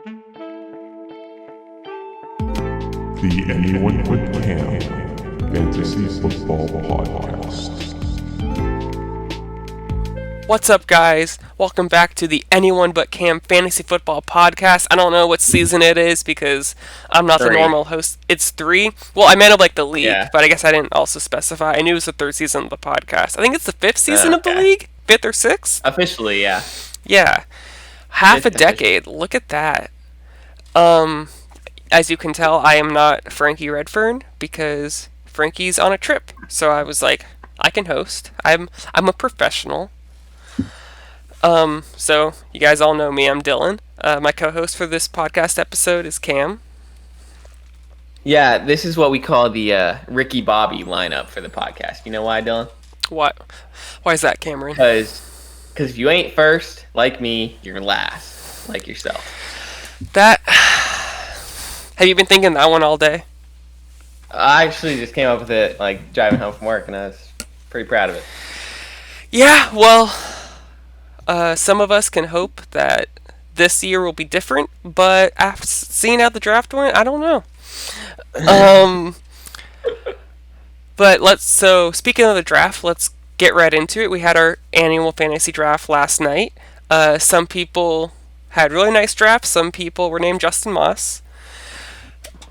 The Anyone But Cam Fantasy Football Podcast. What's up, guys? Welcome back to the Anyone But Cam Fantasy Football Podcast. I don't know what season it is because I'm not the normal host. It's 3? Well, I meant like the league, but I guess I didn't also specify. I knew it was the 3rd season of the podcast. I think it's the 5th season of the league? 5th or 6th? Officially, yeah. Yeah. Half a decade. Look at that. As you can tell, I am not Frankie Redfern because Frankie's on a trip. So I was like, I can host. I'm a professional. So you guys all know me. I'm Dylan. My co-host for this podcast episode is Cam. Yeah, this is what we call the Ricky Bobby lineup for the podcast. You know why, Dylan? What? Why is that, Cameron? Because if you ain't first, like me, you're last, like yourself. That... Have you been thinking that one all day? I actually just came up with it, like, driving home from work, and I was pretty proud of it. Yeah, well... some of us can hope that this year will be different, but after seeing how the draft went, I don't know. But speaking of the draft, let's get right into it. We had our annual fantasy draft last night. Some people had really nice drafts. Some people were named Justin Moss.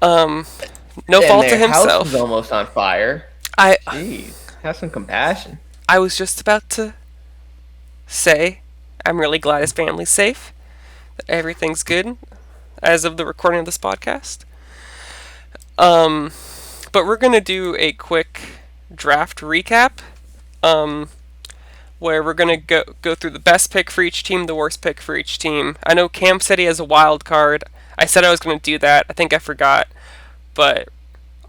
No fault to himself. House was almost on fire. Jeez, have some compassion. I was just about to say, I'm really glad his family's safe. That everything's good as of the recording of this podcast. But we're gonna do a quick draft recap, where we're gonna go through the best pick for each team, the worst pick for each team. I know Cam said he has a wild card. I said I was gonna do that. I think I forgot, but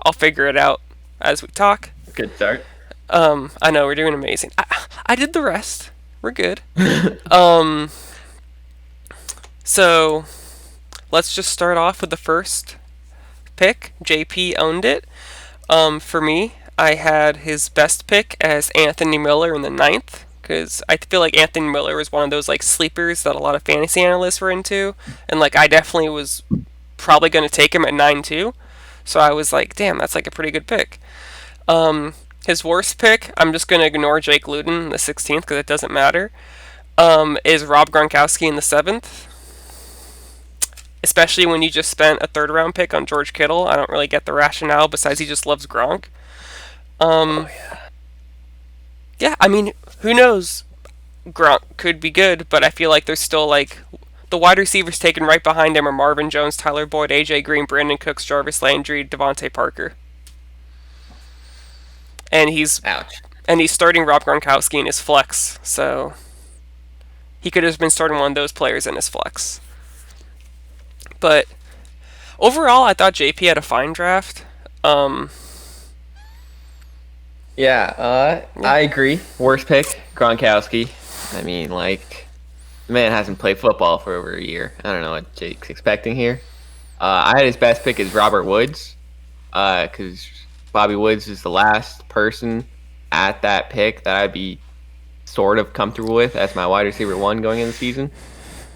I'll figure it out as we talk. Good start. I know we're doing amazing. I did the rest. We're good. So let's just start off with the first pick. JP owned it. For me, I had his best pick as Anthony Miller in the 9th, because I feel like Anthony Miller was one of those like sleepers that a lot of fantasy analysts were into, and like I definitely was probably going to take him at 9 too. So I was like, damn, that's like a pretty good pick. His worst pick, I'm just going to ignore Jake Luton in the 16th because it doesn't matter, is Rob Gronkowski in the 7th. Especially when you just spent a 3rd round pick on George Kittle. I don't really get the rationale besides he just loves Gronk. Yeah, I mean, who knows? Gronk could be good, but I feel like there's still like the wide receivers taken right behind him are Marvin Jones, Tyler Boyd, AJ Green, Brandon Cooks, Jarvis Landry, Devontae Parker. And he's starting Rob Gronkowski in his flex, so he could have been starting one of those players in his flex. But overall, I thought JP had a fine draft. I agree. Worst pick, Gronkowski. I mean, like, the man hasn't played football for over a year. I don't know what Jake's expecting here. I had his best pick as Robert Woods, because Bobby Woods is the last person at that pick that I'd be sort of comfortable with as my wide receiver 1 going into the season.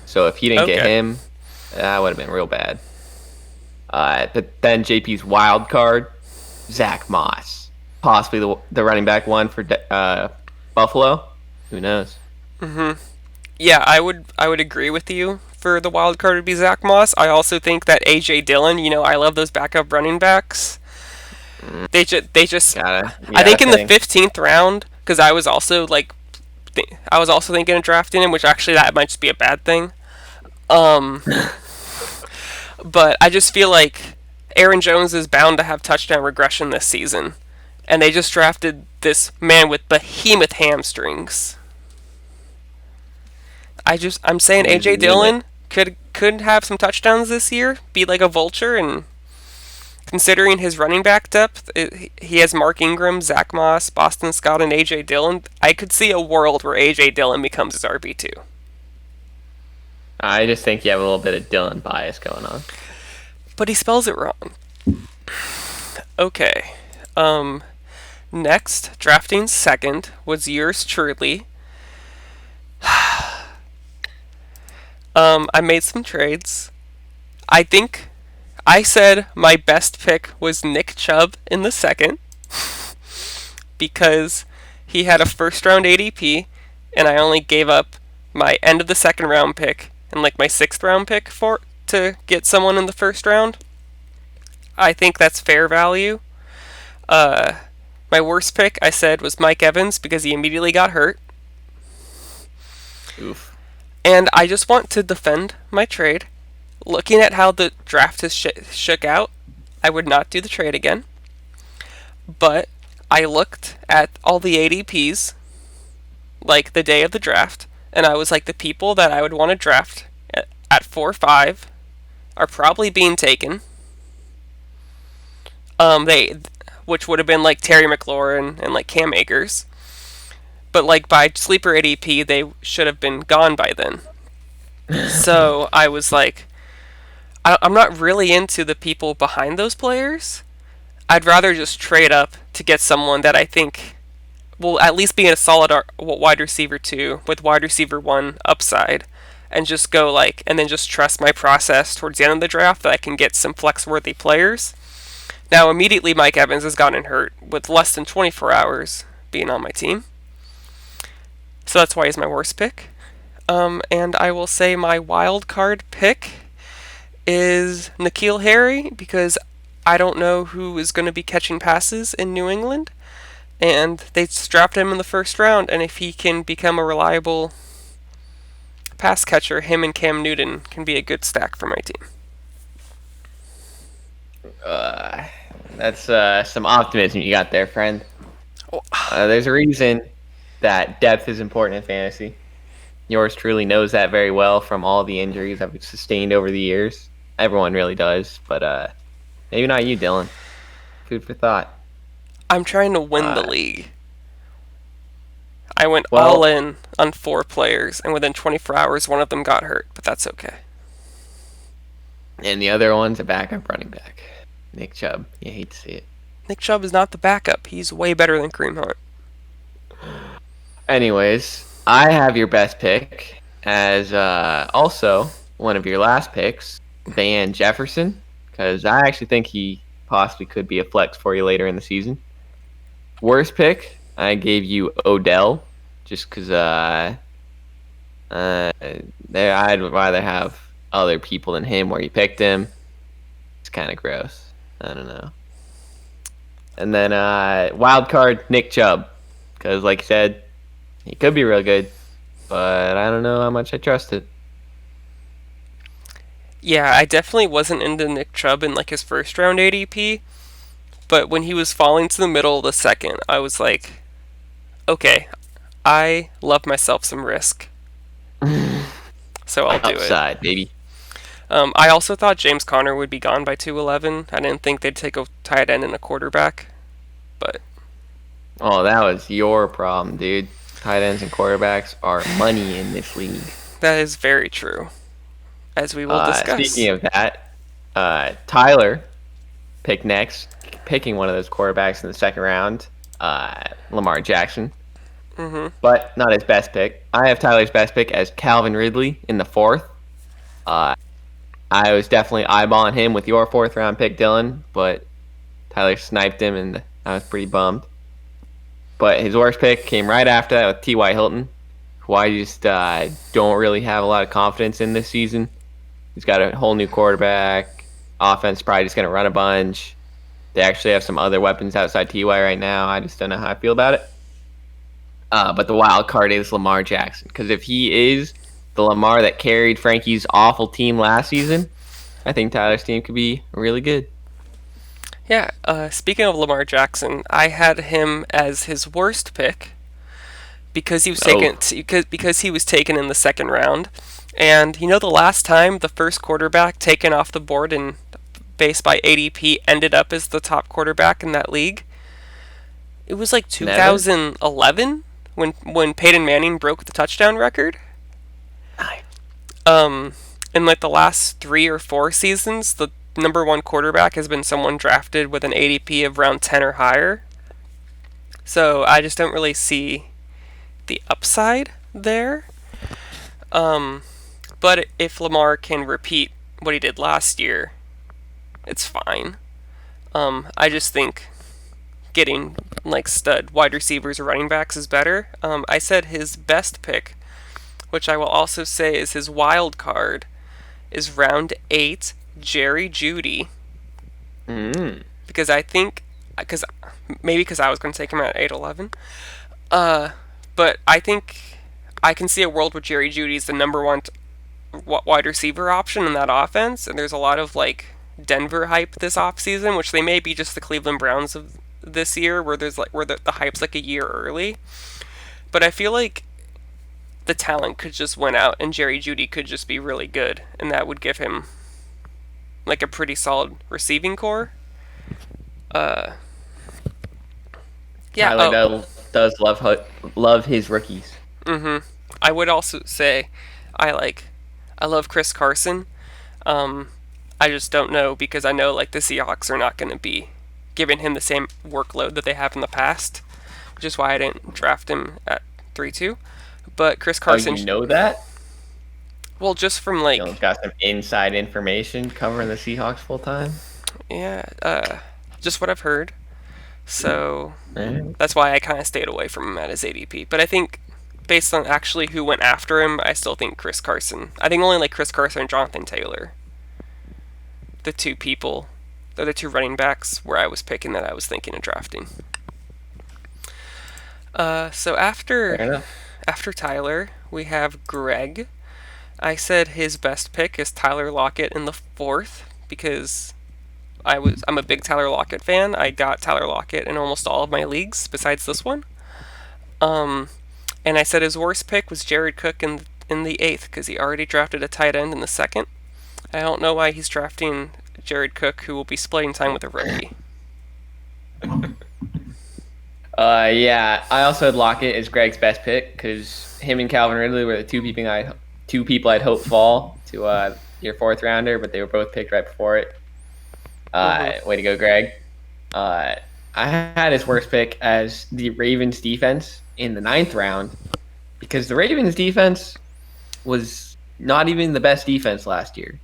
So if he didn't get him, that would have been real bad. But then JP's wild card, Zach Moss. Possibly the running back 1 for Buffalo. Who knows? Mm-hmm. Yeah, I would agree with you for the wild card would be Zach Moss. I also think that A.J. Dillon, I love those backup running backs. They just I think in the 15th round, because I was also thinking of drafting him, which actually that might just be a bad thing. But I just feel like Aaron Jones is bound to have touchdown regression this season. And they just drafted this man with behemoth hamstrings. I'm saying A.J. Dillon could have some touchdowns this year, be like a vulture, and considering his running back depth, he has Mark Ingram, Zach Moss, Boston Scott, and A.J. Dillon. I could see a world where A.J. Dillon becomes his RB2. I just think you have a little bit of Dylan bias going on. But he spells it wrong. Okay. Next, drafting second was yours truly. I made some trades. I think I said my best pick was Nick Chubb in the second because he had a first round ADP, and I only gave up my end of the second round pick and like my sixth round pick for to get someone in the first round. I think that's fair value. My worst pick I said was Mike Evans because he immediately got hurt. Oof. And I just want to defend my trade. Looking at how the draft has shook out, I would not do the trade again. But I looked at all the ADPs, like the day of the draft, and I was like, the people that I would want to draft at 4-5 are probably being taken. Which would have been like Terry McLaurin and like Cam Akers. But like by sleeper ADP, they should have been gone by then. So I was like, I'm not really into the people behind those players. I'd rather just trade up to get someone that I think will at least be in a solid wide receiver 2 with wide receiver 1 upside, and just go like, and then just trust my process towards the end of the draft that I can get some flex-worthy players. Now, immediately Mike Evans has gotten hurt with less than 24 hours being on my team. So that's why he's my worst pick. And I will say my wild card pick is N'Keal Harry, because I don't know who is going to be catching passes in New England. And they drafted him in the first round, and if he can become a reliable pass catcher, him and Cam Newton can be a good stack for my team. That's some optimism you got there, friend. There's a reason that depth is important in fantasy. Yours truly knows that very well from all the injuries I've sustained over the years. Everyone really does, but maybe not you, Dylan. Food for thought. I'm trying to win the league. I went all in on 4 players, and within 24 hours, one of them got hurt, but that's okay. And the other one's a backup running back. Nick Chubb. You hate to see it. Nick Chubb is not the backup. He's way better than Kareem Hunt. Anyways, I have your best pick as also one of your last picks, Van Jefferson, because I actually think he possibly could be a flex for you later in the season. Worst pick, I gave you Odell, just because I'd rather have other people than him where you picked him. It's kind of gross. I don't know. And then wild card, Nick Chubb, because like you said, he could be real good, but I don't know how much I trust it. Yeah, I definitely wasn't into Nick Chubb in like his first round ADP, but when he was falling to the middle of the second, I was like, okay, I love myself some risk. So I'll do it. Upside, baby. I also thought James Conner would be gone by 211. I didn't think they'd take a tight end and a quarterback, but... Oh, that was your problem, dude. Tight ends and quarterbacks are money in this league. That is very true, as we will discuss. Speaking of that, Tyler picked next, picking one of those quarterbacks in the second round, Lamar Jackson. Mm-hmm. But not his best pick. I have Tyler's best pick as Calvin Ridley in the fourth. I was definitely eyeballing him with your fourth round pick, Dylan, but Tyler sniped him, and I was pretty bummed. But his worst pick came right after that with T.Y. Hilton, who I just don't really have a lot of confidence in this season. He's got a whole new quarterback. Offense probably just going to run a bunch. They actually have some other weapons outside T.Y. right now. I just don't know how I feel about it. But the wild card is Lamar Jackson, because if he is the Lamar that carried Frankie's awful team last season, I think Tyler's team could be really good. Yeah, speaking of Lamar Jackson, I had him as his worst pick because he was because he was taken in the second round. And you know, the last time the first quarterback taken off the board and based by ADP ended up as the top quarterback in that league? It was like 2011 when Peyton Manning broke the touchdown record. In like the last 3 or 4 seasons, the number 1 quarterback has been someone drafted with an ADP of around 10 or higher. So I just don't really see the upside there. But if Lamar can repeat what he did last year, it's fine. I just think getting like stud wide receivers or running backs is better. I said his best pick, which I will also say is his wild card, is round 8, Jerry Jeudy. Because I think, because I was going to take him at 8-11. But I think I can see a world where Jerry Jeudy is the number one wide receiver option in that offense, and there's a lot of like Denver hype this offseason, which they may be just the Cleveland Browns of this year, where there's like where the hype's like a year early. But I feel like the talent could just win out, and Jerry Jeudy could just be really good, and that would give him like a pretty solid receiving core. Yeah. Tyler does love his rookies. I would also say I love Chris Carson. I just don't know, because I know like the Seahawks are not going to be giving him the same workload that they have in the past, which is why I didn't draft him at 3-2. But Chris Carson. Oh, you know that? Well, just from like. You got some inside information covering the Seahawks full time. Yeah, just what I've heard. So that's why I kind of stayed away from him at his ADP. But I think, based on actually who went after him, I still think Chris Carson. I think only like Chris Carson and Jonathan Taylor, the two running backs where I was picking that I was thinking of drafting. So after Tyler, we have Greg. I said his best pick is Tyler Lockett in the 4th because I'm a big Tyler Lockett fan. I got Tyler Lockett in almost all of my leagues besides this one. And I said his worst pick was Jared Cook in the 8th because he already drafted a tight end in the 2nd. I don't know why he's drafting Jared Cook, who will be splitting time with a rookie. Yeah, I also had Lockett as Greg's best pick because him and Calvin Ridley were the two people I'd hoped fall to your 4th rounder, but they were both picked right before it. Way to go, Greg. I had his worst pick as the Ravens defense in the 9th round because the Ravens defense was not even the best defense last year.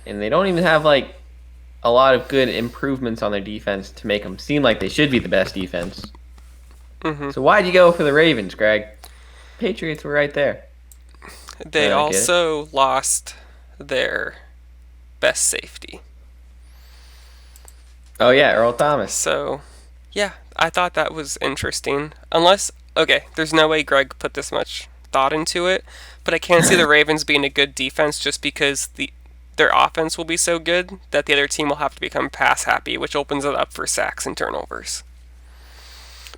And they don't even have like a lot of good improvements on their defense to make them seem like they should be the best defense. So why'd you go for the Ravens, Greg? Patriots were right there. They also lost their best safety. Oh, yeah, Earl Thomas. So, yeah, I thought that was interesting. There's no way Greg put this much thought into it, but I can't see the Ravens being a good defense just because their offense will be so good that the other team will have to become pass happy, which opens it up for sacks and turnovers.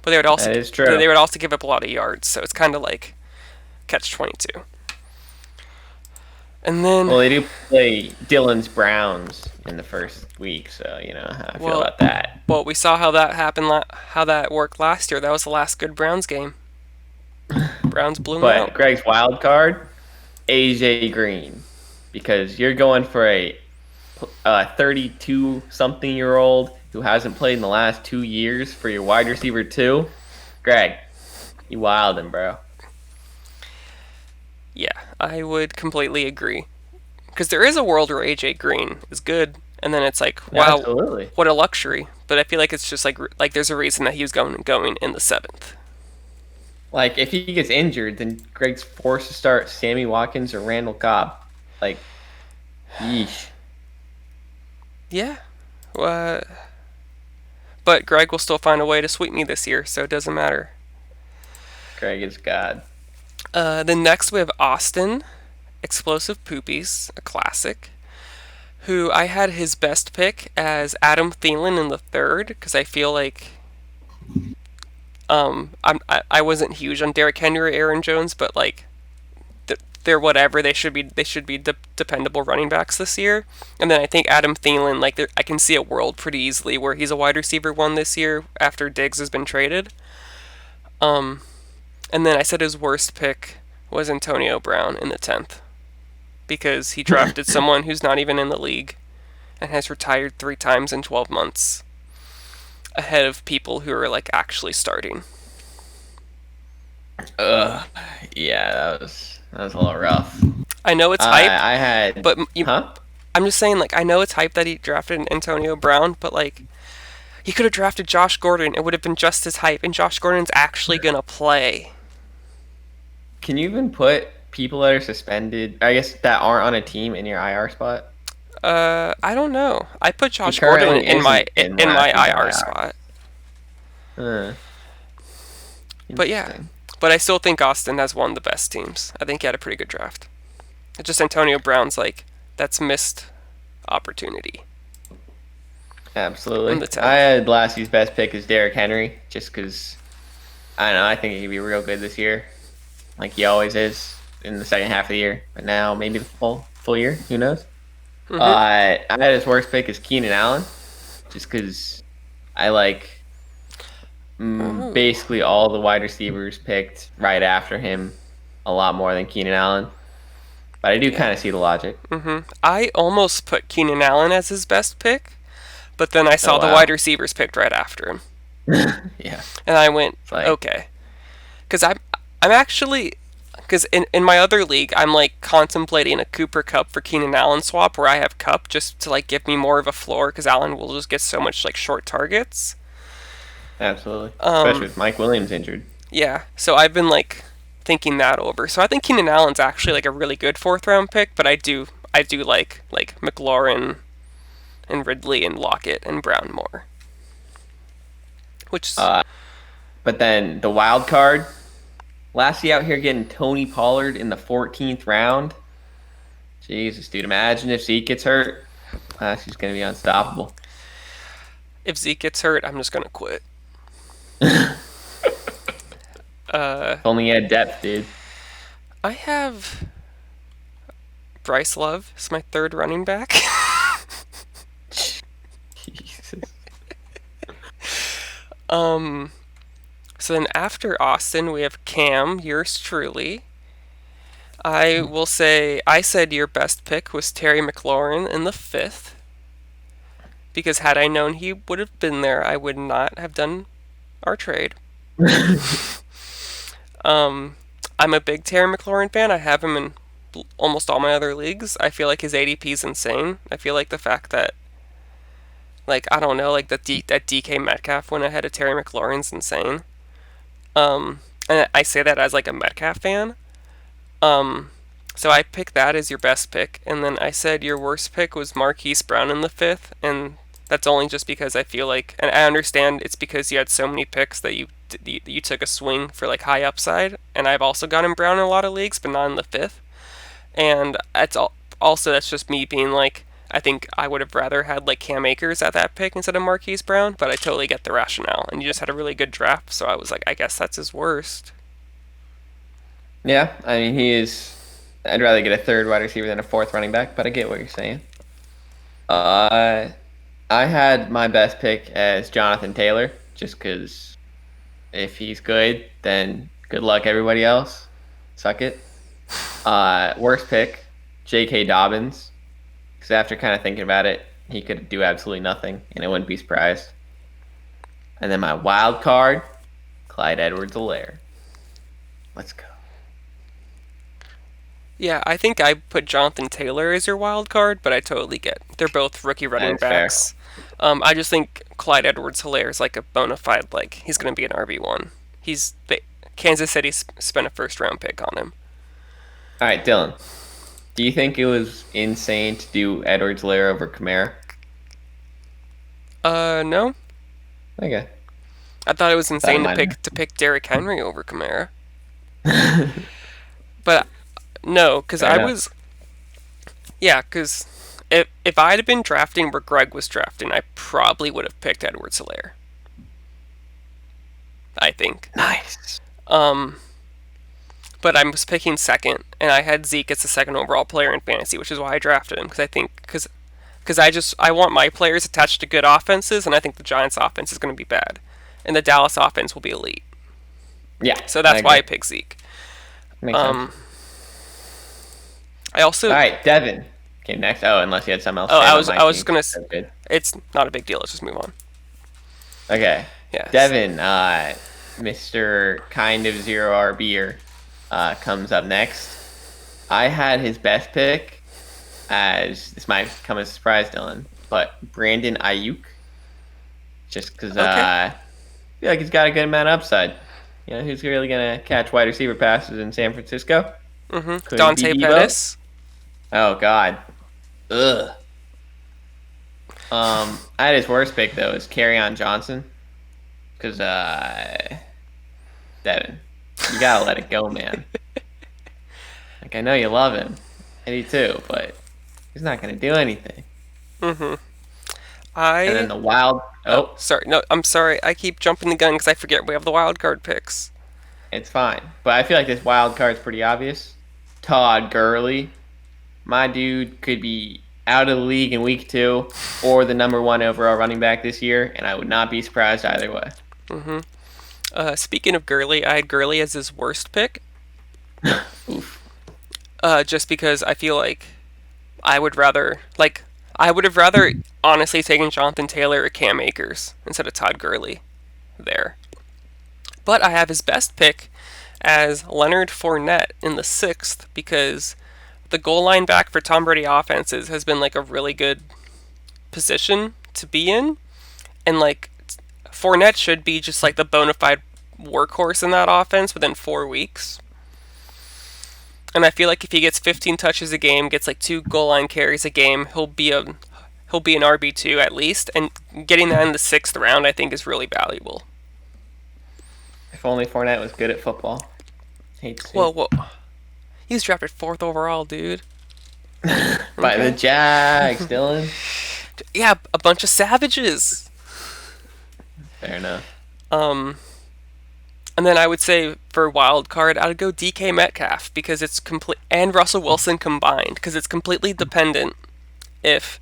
But they would also that is true. They would also give up a lot of yards, so it's kind of like catch-22. And then they do play Dylan's Browns in the first week, so you know how I feel about that. Well, we saw how that happened, how that worked last year. That was the last good Browns game. Browns blew them out. But Greg's wild card, AJ Green, because you're going for a 32-something-year-old who hasn't played in the last 2 years for your wide receiver 2. Greg, you wildin', bro. Yeah, I would completely agree. Because there is a world where AJ Green is good, and then it's like, wow, absolutely. What a luxury. But I feel like it's just like there's a reason that he was going in the 7th. Like, if he gets injured, then Greg's forced to start Sammy Watkins or Randall Cobb. Like, yeesh. Yeah. But Greg will still find a way to sweep me this year, so it doesn't matter. Greg is God. Then next we have Austin, Explosive Poopies, a classic, who I had his best pick as Adam Thielen in the 3rd, because I feel like I wasn't huge on Derrick Henry or Aaron Jones, but like they're whatever. They should be dependable running backs this year. And then I think Adam Thielen, like I can see a world pretty easily where he's a wide receiver 1 this year after Diggs has been traded. And then I said his worst pick was Antonio Brown in the 10th because he drafted someone who's not even in the league and has retired 3 times in 12 months ahead of people who are like actually starting. Yeah, that was a little rough. I know it's hype. I had, but I'm just saying, like, I know it's hype that he drafted Antonio Brown, but like, he could have drafted Josh Gordon. It would have been just as hype, and Josh Gordon's actually gonna play. Can you even put people that are suspended, I guess, that aren't on a team in your IR spot? I don't know. I put Josh currently Gordon in my isn't in in my last year's IR IR. spot. Uh, But yeah, interesting. but I still think Austin has one of the best teams. I think he had a pretty good draft. It's just Antonio Brown's like that's missed opportunity. Absolutely. In the 10th. I had last year's best pick is Derrick Henry, just because, I don't know, I think he could be real good this year. Like he always is in the second half of the year. But now, maybe the full year. Who knows? Mhm. I had his worst pick is Keenan Allen, just because I like basically all the wide receivers picked right after him a lot more than Keenan Allen. But I do kind of see the logic. I almost put Keenan Allen as his best pick, but then I saw the wow. wide receivers picked right after him, Yeah. and I went like- okay, because I'm actually. Because in my other league, I'm like contemplating a Cooper Cup for Keenan Allen swap where I have Cup just to like give me more of a floor because Allen will just get so much like short targets. Absolutely. Especially with Mike Williams injured. Yeah, so I've been like thinking that over. So I think Keenan Allen's actually like a really good 4th-round pick, but I do like McLaurin and Ridley and Lockett and Brown more. Which is, But then the wild card, Lassie out here getting Tony Pollard in the 14th round. Jesus, dude. Imagine if Zeke gets hurt. Lassie's going to be unstoppable. if Zeke gets hurt, I'm just gonna quit. If only he had depth, dude. I have Bryce Love as my 3rd running back. Jesus. So then after Austin, we have Cam, yours truly. I will say I said your best pick was Terry McLaurin in the 5th. Because had I known he would have been there, I would not have done our trade. I'm a big Terry McLaurin fan. I have him in almost all my other leagues. I feel like his ADP is insane. I feel like the fact that, like, I don't know, like that DK Metcalf went ahead of Terry McLaurin's insane. And I say that as like a Metcalf fan. So I picked that as your best pick, and then I said your worst pick was Marquise Brown in the 5th, and that's only just because I feel like, and I understand it's because you had so many picks that you took a swing for like high upside, and I've also gotten Brown in a lot of leagues, but not in the 5th, and also that's just me being like, I think I would have rather had like Cam Akers at that pick instead of Marquise Brown, but I totally get the rationale, and you just had a really good draft, so I was like, I guess that's his worst. Yeah, I mean, he is. I'd rather get a 3rd wide receiver than a 4th running back, but I get what you're saying. I had my best pick as Jonathan Taylor, just because if he's good, then good luck everybody else. Suck it. Worst pick, J.K. Dobbins, because after kind of thinking about it, he could do absolutely nothing, and I wouldn't be surprised. And then my wild card, Clyde Edwards-Helaire. Let's go. Yeah, I think I put Jonathan Taylor as your wild card, but I totally get they're both rookie running That's backs. I just think Clyde Edwards-Helaire is like a bona fide, like he's going to be an RB1. Kansas City spent a 1st-round pick on him. All right, Dylan. Do you think it was insane to do Edwards-Helaire over Kamara? No. Okay. I thought it was insane might to pick Derrick Henry over Kamara. But no, because Fair I enough. was. Yeah, because if I'd have been drafting where Greg was drafting, I probably would have picked Edwards-Helaire. I think. Nice. But I was picking 2nd, and I had Zeke as the 2nd overall player in fantasy, which is why I drafted him, because I want my players attached to good offenses, and I think the Giants' offense is going to be bad, and the Dallas offense will be elite. Yeah. So that's why I agree. picked Zeke. Makes sense. I also. All right, Devin came next. Oh, unless you had something else. Oh, to say I about was my just team. gonna. That's good. It's not a big deal. Let's just move on. Okay. Yes. Devin, Mr. Kind of Zero RBer, comes up next. I had his best pick as this might come as a surprise, Dylan, but Brandon Ayuk, just because I feel like he's got a good amount of upside. You know, who's really gonna catch wide receiver passes in San Francisco? Mm-hmm. Could it Dante be Debo? Pettis. Oh God, ugh. I had his worst pick though is Kerryon Johnson, because Devin, you gotta let it go, man. Like I know you love him, I do too, but he's not gonna do anything. Mm-hmm. And then the wild. Oh, Sorry. No, I'm sorry. I keep jumping the gun because I forget we have the wild card picks. it's fine. But I feel like this wild card's pretty obvious. Todd Gurley, my dude, could be out of the league in week 2 or the number 1 overall running back this year, and I would not be surprised either way. Mm-hmm. Speaking of Gurley, I had Gurley as his worst pick. Oof. Just because I feel like I would have rather honestly taken Jonathan Taylor or Cam Akers instead of Todd Gurley there. But I have his best pick as Leonard Fournette in the 6th because the goal line back for Tom Brady offenses has been like a really good position to be in. And like Fournette should be just like the bona fide workhorse in that offense within 4 weeks. And I feel like if he gets 15 touches a game, gets like 2 goal line carries a game, he'll be an RB2 at least. And getting that in the 6th round, I think, is really valuable. If only Fournette was good at football. Hate to see. Whoa. He was drafted 4th overall, dude. By the Jags, Dylan. Yeah, a bunch of savages. Fair enough. And then I would say for wild card, I would go DK Metcalf because it's complete, and Russell Wilson combined because it's completely dependent. If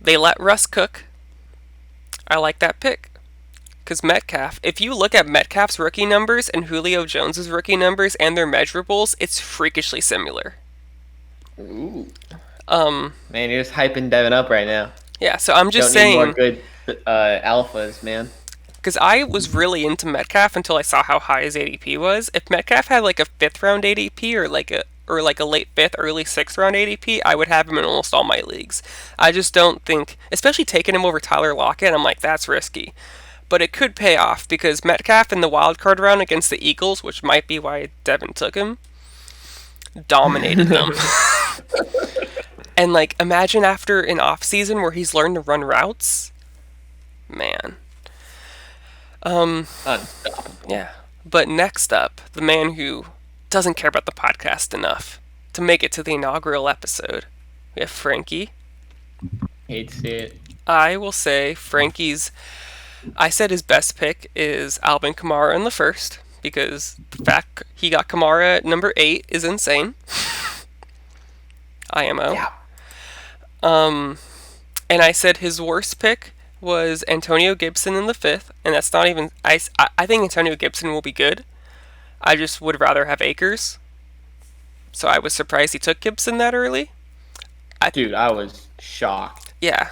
they let Russ cook, I like that pick. Because Metcalf, if you look at Metcalf's rookie numbers and Julio Jones's rookie numbers and their measurables, it's freakishly similar. Ooh. Man, you're just hyping Devin up right now. Yeah, so I'm just Don't need saying. more good alphas, man. Because I was really into Metcalf until I saw how high his ADP was. If Metcalf had like a 5th round ADP or like a late 5th, early 6th round ADP, I would have him in almost all my leagues. I just don't think, especially taking him over Tyler Lockett, I'm like, that's risky. But it could pay off because Metcalf in the wild card round against the Eagles, which might be why Devin took him, dominated them. And like, imagine after an off season where he's learned to run routes, man. Unstoppable. Yeah. But next up, the man who doesn't care about the podcast enough to make it to the inaugural episode, we have Frankie. Hate to see it. I will say I said his best pick is Alvin Kamara in the 1st because the fact he got Kamara at number 8 is insane. IMO. Yeah. And I said his worst pick was Antonio Gibson in the 5th, and that's not even. I think Antonio Gibson will be good. I just would rather have Akers. So I was surprised he took Gibson that early. Dude, I was shocked. Yeah.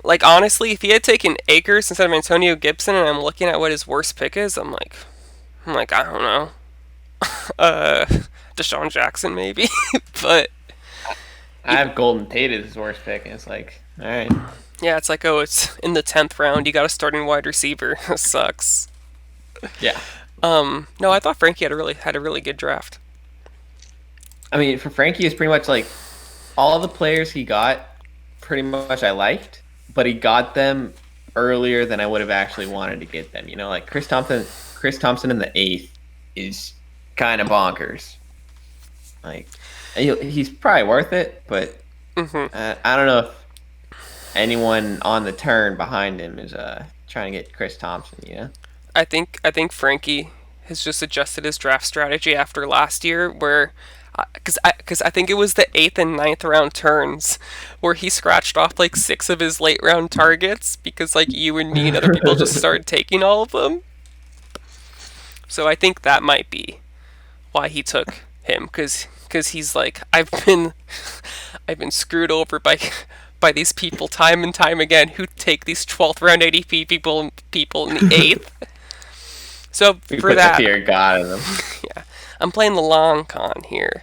Like, honestly, if he had taken Akers instead of Antonio Gibson and I'm looking at what his worst pick is, I'm like, I don't know. Deshaun Jackson, maybe. But I have Golden Tate as his worst pick, and it's like, all right. yeah, it's like, oh, it's in the 10th round. You got a starting wide receiver. Sucks. Yeah. No, I thought Frankie had a really good draft. I mean, for Frankie, it's pretty much like all the players he got, pretty much I liked, but he got them earlier than I would have actually wanted to get them. You know, like Chris Thompson in the 8th is kind of bonkers. Like, he's probably worth it, but I don't know if anyone on the turn behind him is trying to get Chris Thompson. You know, I think Frankie has just adjusted his draft strategy after last year, where because I think it was the 8th and 9th round turns where he scratched off like 6 of his late round targets because like you and me and other people just started taking all of them. So I think that might be why he took him because he's like I've been screwed over by these people time and time again who take these 12th round ADP people in the 8th. So we for put that, the fear of God in them. yeah, I'm playing the long con here.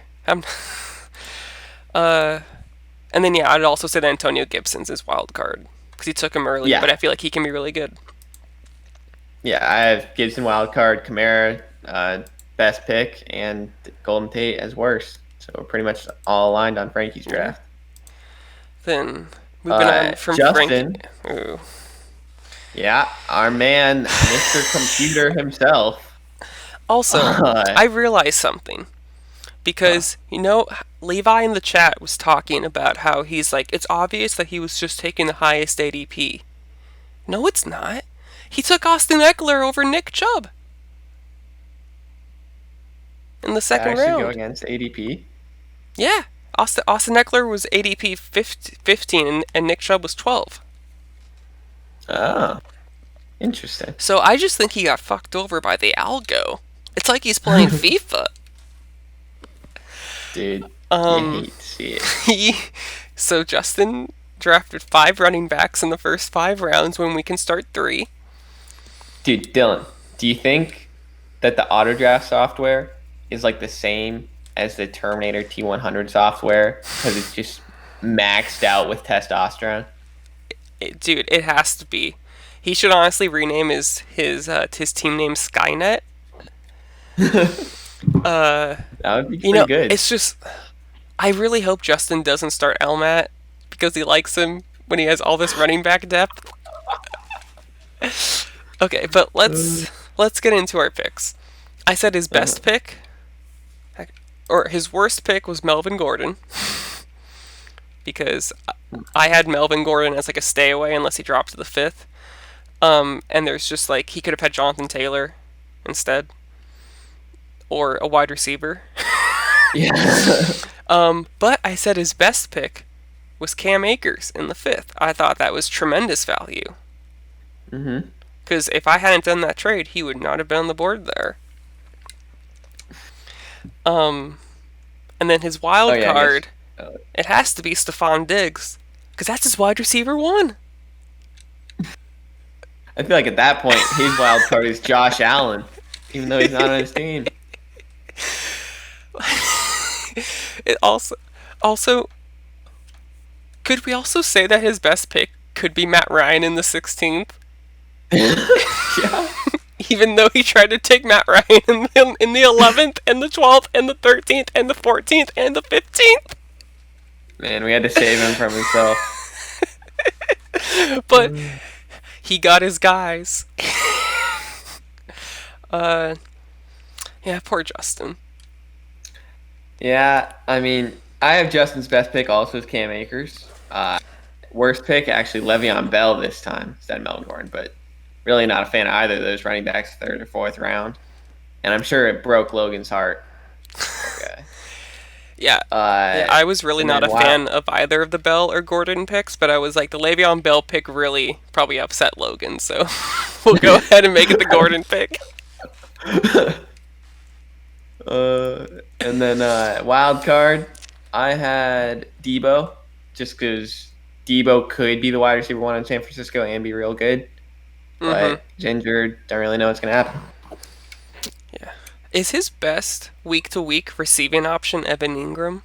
And then, yeah, I'd also say that Antonio Gibson's his wild card because he took him early, Yeah. but I feel like he can be really good. Yeah, I have Gibson wild card, Kamara best pick, and Golden Tate as worst. So we're pretty much all aligned on Frankie's draft. Then, moving on from Justin. Frankie. Ooh. Yeah, our man, Mr. Computer himself. Also, I realized something. Because, Levi in the chat was talking about how he's like, it's obvious that he was just taking the highest ADP. No, it's not. He took Austin Eckler over Nick Chubb in the second round. Go against ADP? Yeah. Austin Eckler was ADP 15 and Nick Chubb was 12. Oh, interesting. So I just think he got fucked over by the algo. It's like he's playing FIFA. Dude, you hate to see it. So Justin drafted 5 running backs in the first 5 rounds when we can start 3. Dude, Dylan, do you think that the auto draft software is like the same as the Terminator T100 software because it's just maxed out with testosterone? Dude, it has to be. He should honestly rename his team name Skynet. That would be pretty good. It's just, I really hope Justin doesn't start Elmat because he likes him when he has all this running back depth. Okay, but let's get into our picks. I said his best pick, or his worst pick was Melvin Gordon, because I had Melvin Gordon as like a stay away unless he dropped to the 5th. And there's just like, he could have had Jonathan Taylor instead, or a wide receiver. Yeah. But I said his best pick was Cam Akers in the 5th. I thought that was tremendous value. Mm-hmm. Because if I hadn't done that trade, he would not have been on the board there. And then his wild card, it has to be Stephon Diggs, because that's his wide receiver 1. I feel like at that point, his wild card is Josh Allen, even though he's not on his team. It also, could we also say that his best pick could be Matt Ryan in the 16th? Yeah. Even though he tried to take Matt Ryan in the 11th and the 12th and the 13th and the 14th and the 15th. Man, we had to save him from himself. But he got his guys. Yeah, poor Justin. Yeah, I mean, I have Justin's best pick also as Cam Akers. Worst pick, actually, Le'Veon Bell this time instead of Melvin Gordon, but really not a fan of either of those running backs 3rd or 4th round. And I'm sure it broke Logan's heart. Okay. Yeah, I was really not a fan of either of the Bell or Gordon picks, but I was like, the Le'Veon Bell pick really probably upset Logan, so we'll go ahead and make it the Gordon pick. And then wild card, I had Debo, just because Debo could be the wide receiver 1 in San Francisco and be real good. But he's injured, don't really know what's going to happen. Yeah. Is his best week-to-week receiving option Evan Ingram?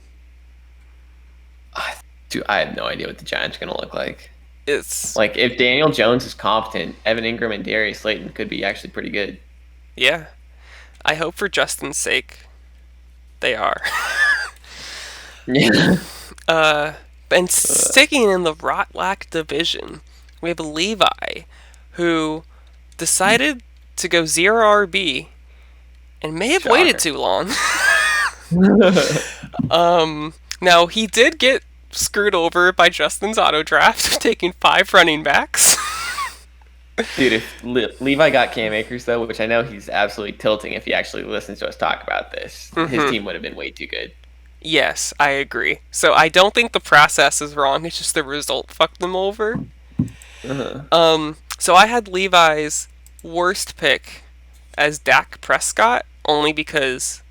Dude, I have no idea what the Giants are going to look like. It's like, if Daniel Jones is competent, Evan Ingram and Darius Slayton could be actually pretty good. Yeah. I hope for Justin's sake they are. Yeah. And sticking in the Rotlack division, we have Levi, who decided to go 0 RB and may have waited too long. Now, he did get screwed over by Justin's auto draft, taking 5 running backs. Dude, if Levi got Cam Akers, though, which I know he's absolutely tilting if he actually listens to us talk about this, his team would have been way too good. Yes, I agree. So I don't think the process is wrong. It's just the result fucked them over. So I had Levi's worst pick as Dak Prescott, only because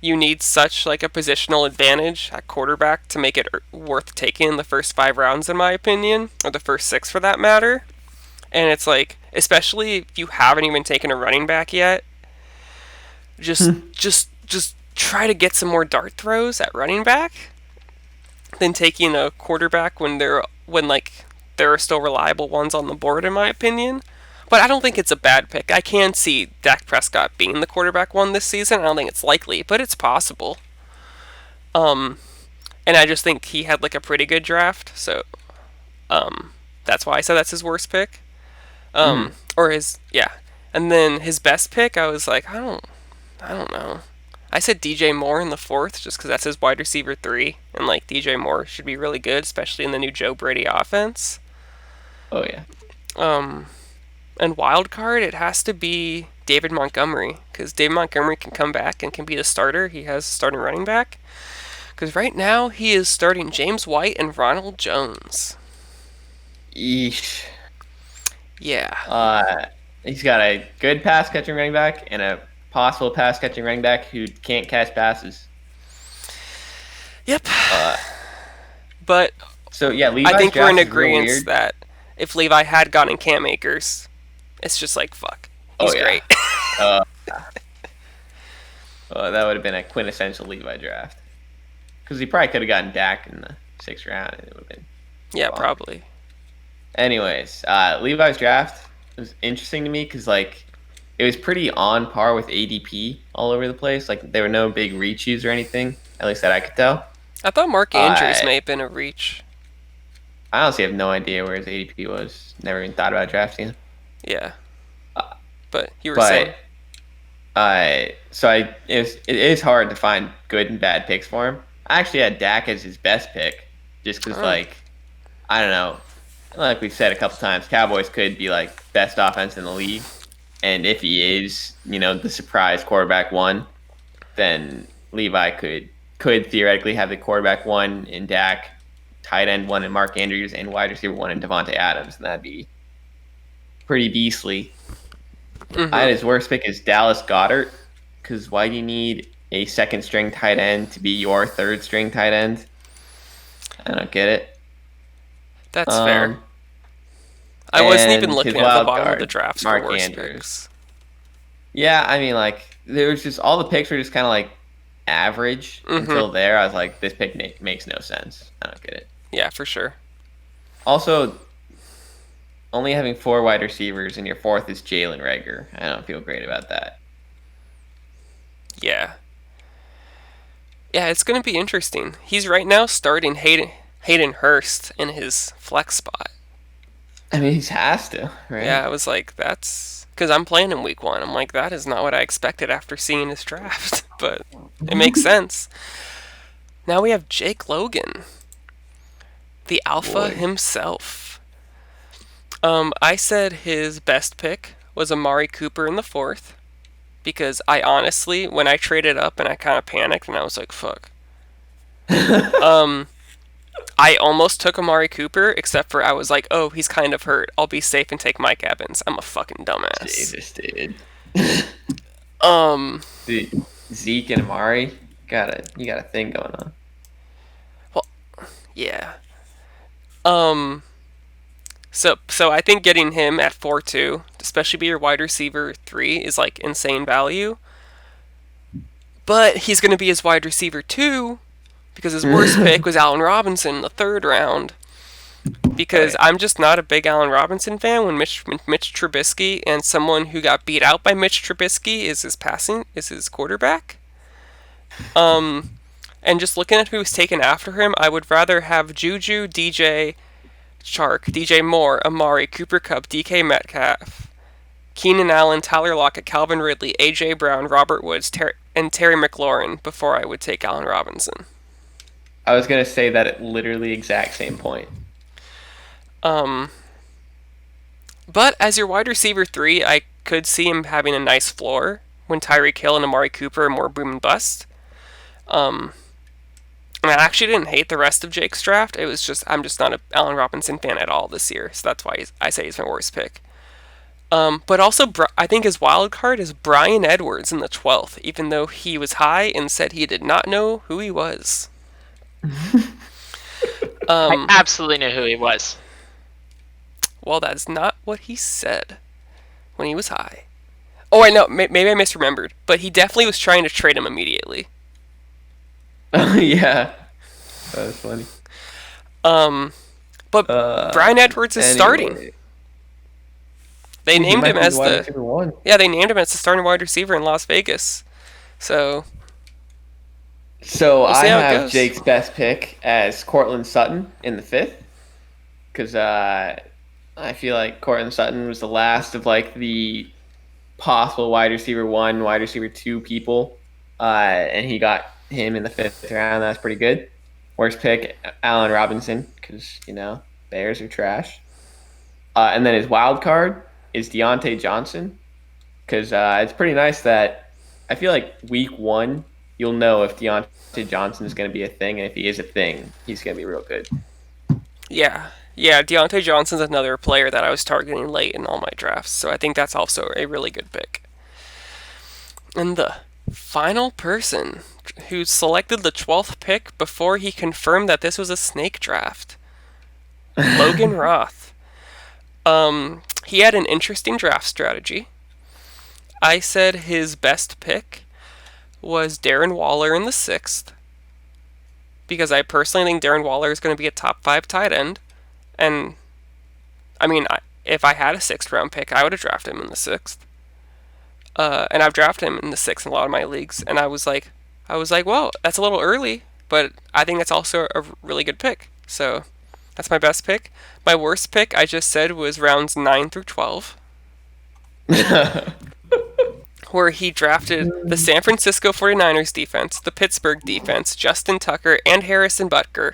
you need such like a positional advantage at quarterback to make it worth taking in the first 5 rounds, in my opinion, or the first 6 for that matter. And it's like, especially if you haven't even taken a running back yet, just try to get some more dart throws at running back. than taking a quarterback when like there are still reliable ones on the board, in my opinion. But I don't think it's a bad pick. I can see Dak Prescott being the quarterback one this season. I don't think it's likely, but it's possible. Um, and I just think he had like a pretty good draft, so that's why I said that's his worst pick. Or his yeah, and then his best pick, I was like, I don't know. I said DJ Moore in the fourth, just because that's his wide receiver three, and like DJ Moore should be really good, especially in the new Joe Brady offense. Oh yeah. And wild card, it has to be David Montgomery, because David Montgomery can come back and can be the starter. He has a starting running back. Because right now he is starting James White and Ronald Jones. Eesh. Yeah. He's got a good pass catching running back and a possible pass catching running back who can't catch passes. Yep. But so yeah, Levi's I think we're in draft is real agreement weird. that if Levi had gotten Cam Akers, it's just like fuck. He's great. That would have been a quintessential Levi draft. Because he probably could have gotten Dak in the 6th round, and it would have been. Yeah, fun. probably. Anyways, Levi's draft was interesting to me because like it was pretty on par with ADP all over the place. Like there were no big reaches or anything, at least that I could tell. I thought Mark Andrews may have been a reach. I honestly have no idea where his ADP was. Never even thought about drafting him. Yeah. But you were saying. It is hard to find good and bad picks for him. I actually had Dak as his best pick, just because like I don't know. Like we've said a couple times, Cowboys could be like best offense in the league, and if he is, the surprise quarterback one, then Levi could theoretically have the quarterback one in Dak, tight end one in Mark Andrews, and wide receiver one in Devontae Adams, and that'd be pretty beastly. Mm-hmm. I had his worst pick is Dallas Goedert, because why do you need a second string tight end to be your third string tight end? I don't get it. That's fair. I wasn't even looking at the bottom of the drafts Mark for worst Andrews. picks. Yeah, I mean, like, there was just all the picks were just kind of like average until there. I was like, this pick makes no sense. I don't get it. Yeah, for sure. Also, only having 4 wide receivers and your 4th is Jalen Reagor. I don't feel great about that. Yeah. Yeah, it's going to be interesting. He's right now starting Hayden Hurst in his flex spot. I mean, he has to, right? Yeah, I was like, that's... Because I'm playing in week 1. I'm like, that is not what I expected after seeing his draft. But it makes sense. Now we have Jake Logan. The alpha himself. I said his best pick was Amari Cooper in the 4th. Because I honestly, when I traded up and I kind of panicked and I was like, fuck. I almost took Amari Cooper, except for I was like, oh, he's kind of hurt. I'll be safe and take Mike Evans. I'm a fucking dumbass. Jesus, dude. Dude, Zeke and Amari, you got a thing going on. Well, yeah. So I think getting him at 4-2, especially be your wide receiver 3, is like insane value. But he's going to be his wide receiver 2 because his worst pick was Allen Robinson in the 3rd round. Because I'm just not a big Allen Robinson fan when Mitch Trubisky and someone who got beat out by Mitch Trubisky is his quarterback. And just looking at who's taken after him, I would rather have Juju, DJ Chark, DJ Moore, Amari, Cooper Kupp, DK Metcalf, Keenan Allen, Tyler Lockett, Calvin Ridley, AJ Brown, Robert Woods, and Terry McLaurin before I would take Allen Robinson. I was going to say that at literally exact same point. But as your wide receiver 3, I could see him having a nice floor when Tyreek Hill and Amari Cooper are more boom and bust. And I actually didn't hate the rest of Jake's draft. It was just, I'm just not an Allen Robinson fan at all this year. So that's why I say he's my worst pick. But also, I think his wild card is Bryan Edwards in the 12th, even though he was high and said he did not know who he was. I absolutely knew who he was. Well, that's not what he said when he was high. Oh, I know. Maybe I misremembered. But he definitely was trying to trade him immediately. Oh, yeah. That was funny. But Brian Edwards is starting. Anyway. They He named might him be as the wide the receiver one. yeah. They named him as the starting wide receiver in Las Vegas. So So I see how it have goes. Jake's best pick as Cortland Sutton in the 5th, because I feel like Cortland Sutton was the last of like the possible wide receiver 1, wide receiver 2 people, and he got him in the 5th round. That's pretty good. Worst pick, Allen Robinson, because Bears are trash. And then his wild card is Deontay Johnson, because it's pretty nice that I feel like week 1 you'll know if Deontay Johnson is going to be a thing, and if he is a thing, he's going to be real good. yeah, Deontay Johnson's another player that I was targeting late in all my drafts. So I think that's also a really good pick. And the final person who selected the 12th pick before he confirmed that this was a snake draft, Logan Roth. He had an interesting draft strategy. I said his best pick was Darren Waller in the 6th, because I personally think Darren Waller is going to be a top 5 tight end. And, I mean, if I had a 6th round pick, I would have drafted him in the 6th. And I've drafted him in the 6th in a lot of my leagues. And I was like, well, that's a little early, but I think that's also a really good pick. So that's my best pick. My worst pick, I just said, was rounds 9 through 12. Where he drafted the San Francisco 49ers defense, the Pittsburgh defense, Justin Tucker, and Harrison Butker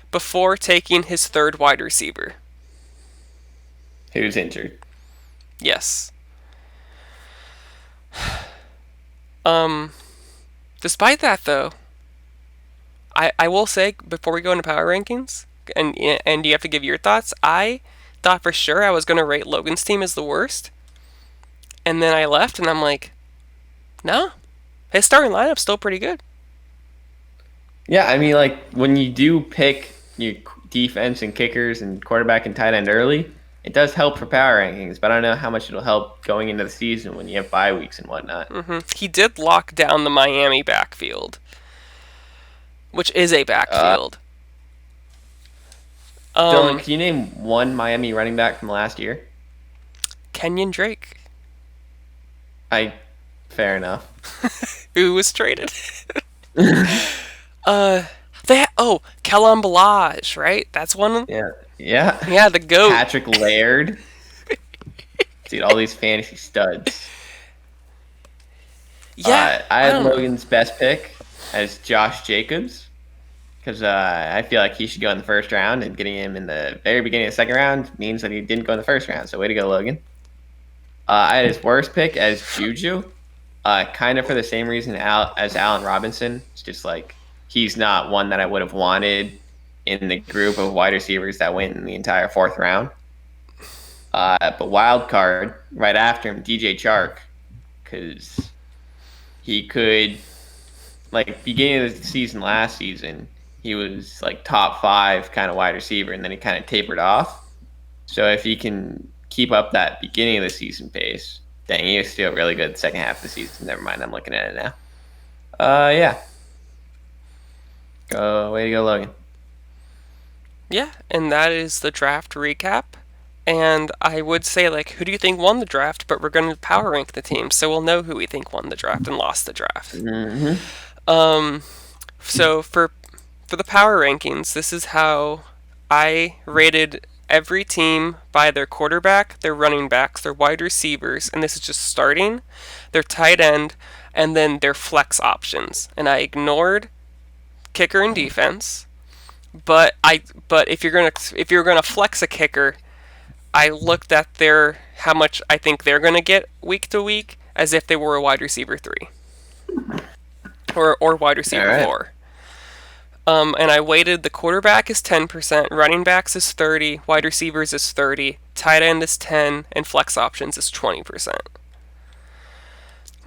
before taking his 3rd wide receiver. Who's injured? Yes. Despite that, though, I will say, before we go into power rankings, and you have to give your thoughts, I thought for sure I was going to rate Logan's team as the worst. And then I left, and I'm like, no, his starting lineup's still pretty good. Yeah, I mean, like, when you do pick your defense and kickers and quarterback and tight end early, it does help for power rankings, but I don't know how much it'll help going into the season when you have bye weeks and whatnot. He did lock down the Miami backfield, which is a backfield. Dylan, can you name one Miami running back from last year? Kenyon Drake. Fair enough. Who was traded? Kellen Balazs, right? That's one. Yeah. Yeah, the GOAT. Patrick Laird. Dude, all these fantasy studs. Yeah, I had Logan's best pick as Josh Jacobs, because I feel like he should go in the 1st round, and getting him in the very beginning of the 2nd round means that he didn't go in the 1st round. So way to go, Logan. I had his worst pick as Juju, kind of for the same reason as Allen Robinson. It's just like he's not one that I would have wanted in the group of wide receivers that went in the entire 4th round. But wild card right after him, DJ Chark, because he could, like, beginning of the season last season, he was like top 5 kind of wide receiver, and then he kind of tapered off. So if he can keep up that beginning of the season pace, dang, he was still really good the 2nd half of the season. Never mind, I'm looking at it now. Yeah. Way to go, Logan. Yeah, and that is the draft recap. And I would say, like, who do you think won the draft? But we're going to power rank the teams, so we'll know who we think won the draft and lost the draft. So for the power rankings, this is how I rated every team by their quarterback, their running backs, their wide receivers, and this is just starting, their tight end, and then their flex options. And I ignored kicker and defense, but if you're gonna flex a kicker, I looked at how much I think they're gonna get week to week as if they were a wide receiver 3 or wide receiver 4. And I weighted the quarterback is 10%, running backs is 30, wide receivers is 30, tight end is 10, and flex options is 20%.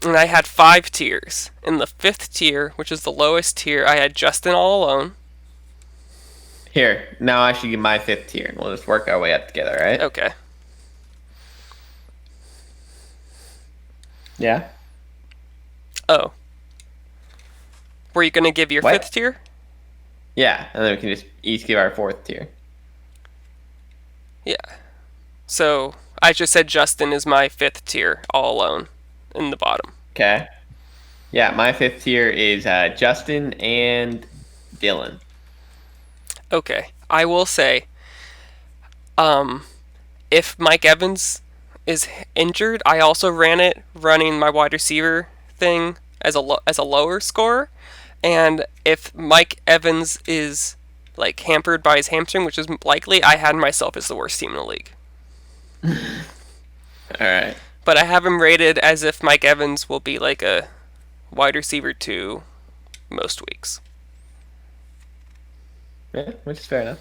And I had 5 tiers. In the 5th tier, which is the lowest tier, I had Justin all alone. Here, now I should give my 5th tier, and we'll just work our way up together, right? Okay. Yeah? Oh. Were you going to give your What? 5th tier? Yeah, and then we can just each give our fourth tier. Yeah. So I just said Justin is my 5th tier, all alone, in the bottom. Okay. Yeah, my 5th tier is Justin and Dylan. Okay. I will say, if Mike Evans is injured, I also running my wide receiver thing as a lower score, and if Mike Evans is like hampered by his hamstring, which is likely, I had myself as the worst team in the league. All right. But I have him rated as if Mike Evans will be like a wide receiver 2 most weeks. Yeah, which is fair enough.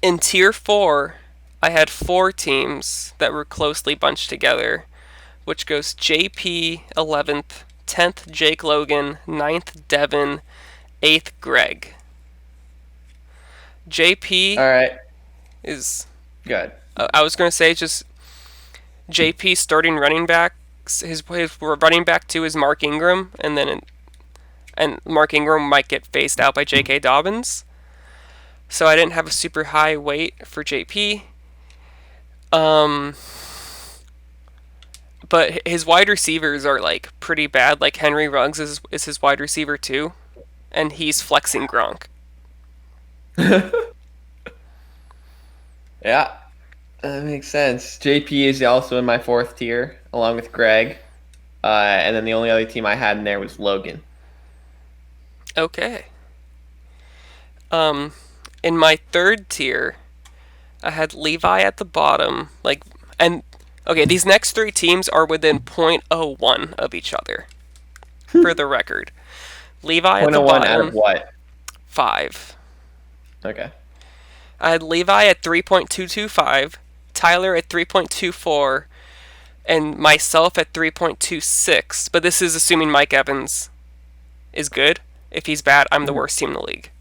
In tier 4, I had 4 teams that were closely bunched together, which goes JP 11th, 10th Jake Logan, 9th Devin, 8th Greg. JP All right. is... Good. I was going to say just JP starting running backs. His running back 2 is Mark Ingram, and Mark Ingram might get phased out by J.K. Dobbins. So I didn't have a super high weight for JP. But his wide receivers are like pretty bad. Like Henry Ruggs is his wide receiver 2, and he's flexing Gronk. Yeah, that makes sense. JP is also in my 4th tier, along with Greg. And then the only other team I had in there was Logan. Okay. In my 3rd tier, I had Levi at the bottom. Okay, these next 3 teams are within 0.01 of each other. For the record, Levi at the 0.01 bottom. out of what? 5. Okay. I had Levi at 3.225, Tyler at 3.24, and myself at 3.26. But this is assuming Mike Evans is good. If he's bad, I'm the worst team in the league.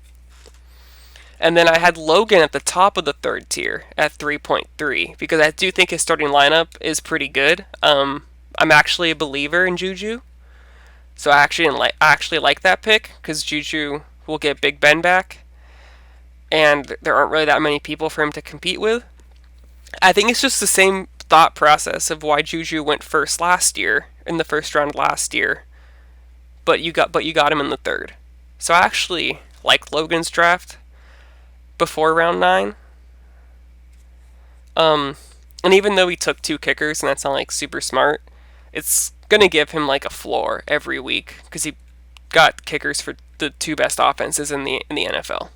And then I had Logan at the top of the 3rd tier at 3.3 because I do think his starting lineup is pretty good. I'm actually a believer in Juju, so I actually like that pick because Juju will get Big Ben back, and there aren't really that many people for him to compete with. I think it's just the same thought process of why Juju went first last year in the first round last year, but you got him in the 3rd. So I actually like Logan's draft before round 9. And even though he took 2 kickers and that's not like super smart, it's gonna give him like a floor every week because he got kickers for the 2 best offenses in the NFL.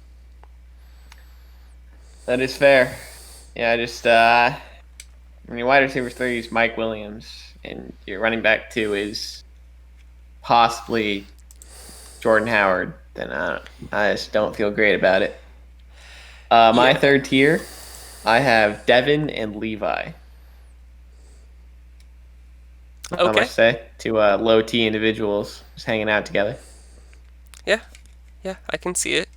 That is fair. Yeah, I just when your wide receiver 3 is Mike Williams and your running back 2 is possibly Jordan Howard, then I just don't feel great about it. My 3rd tier, I have Devin and Levi. Okay. Not much to say. 2 low T individuals just hanging out together. Yeah, I can see it.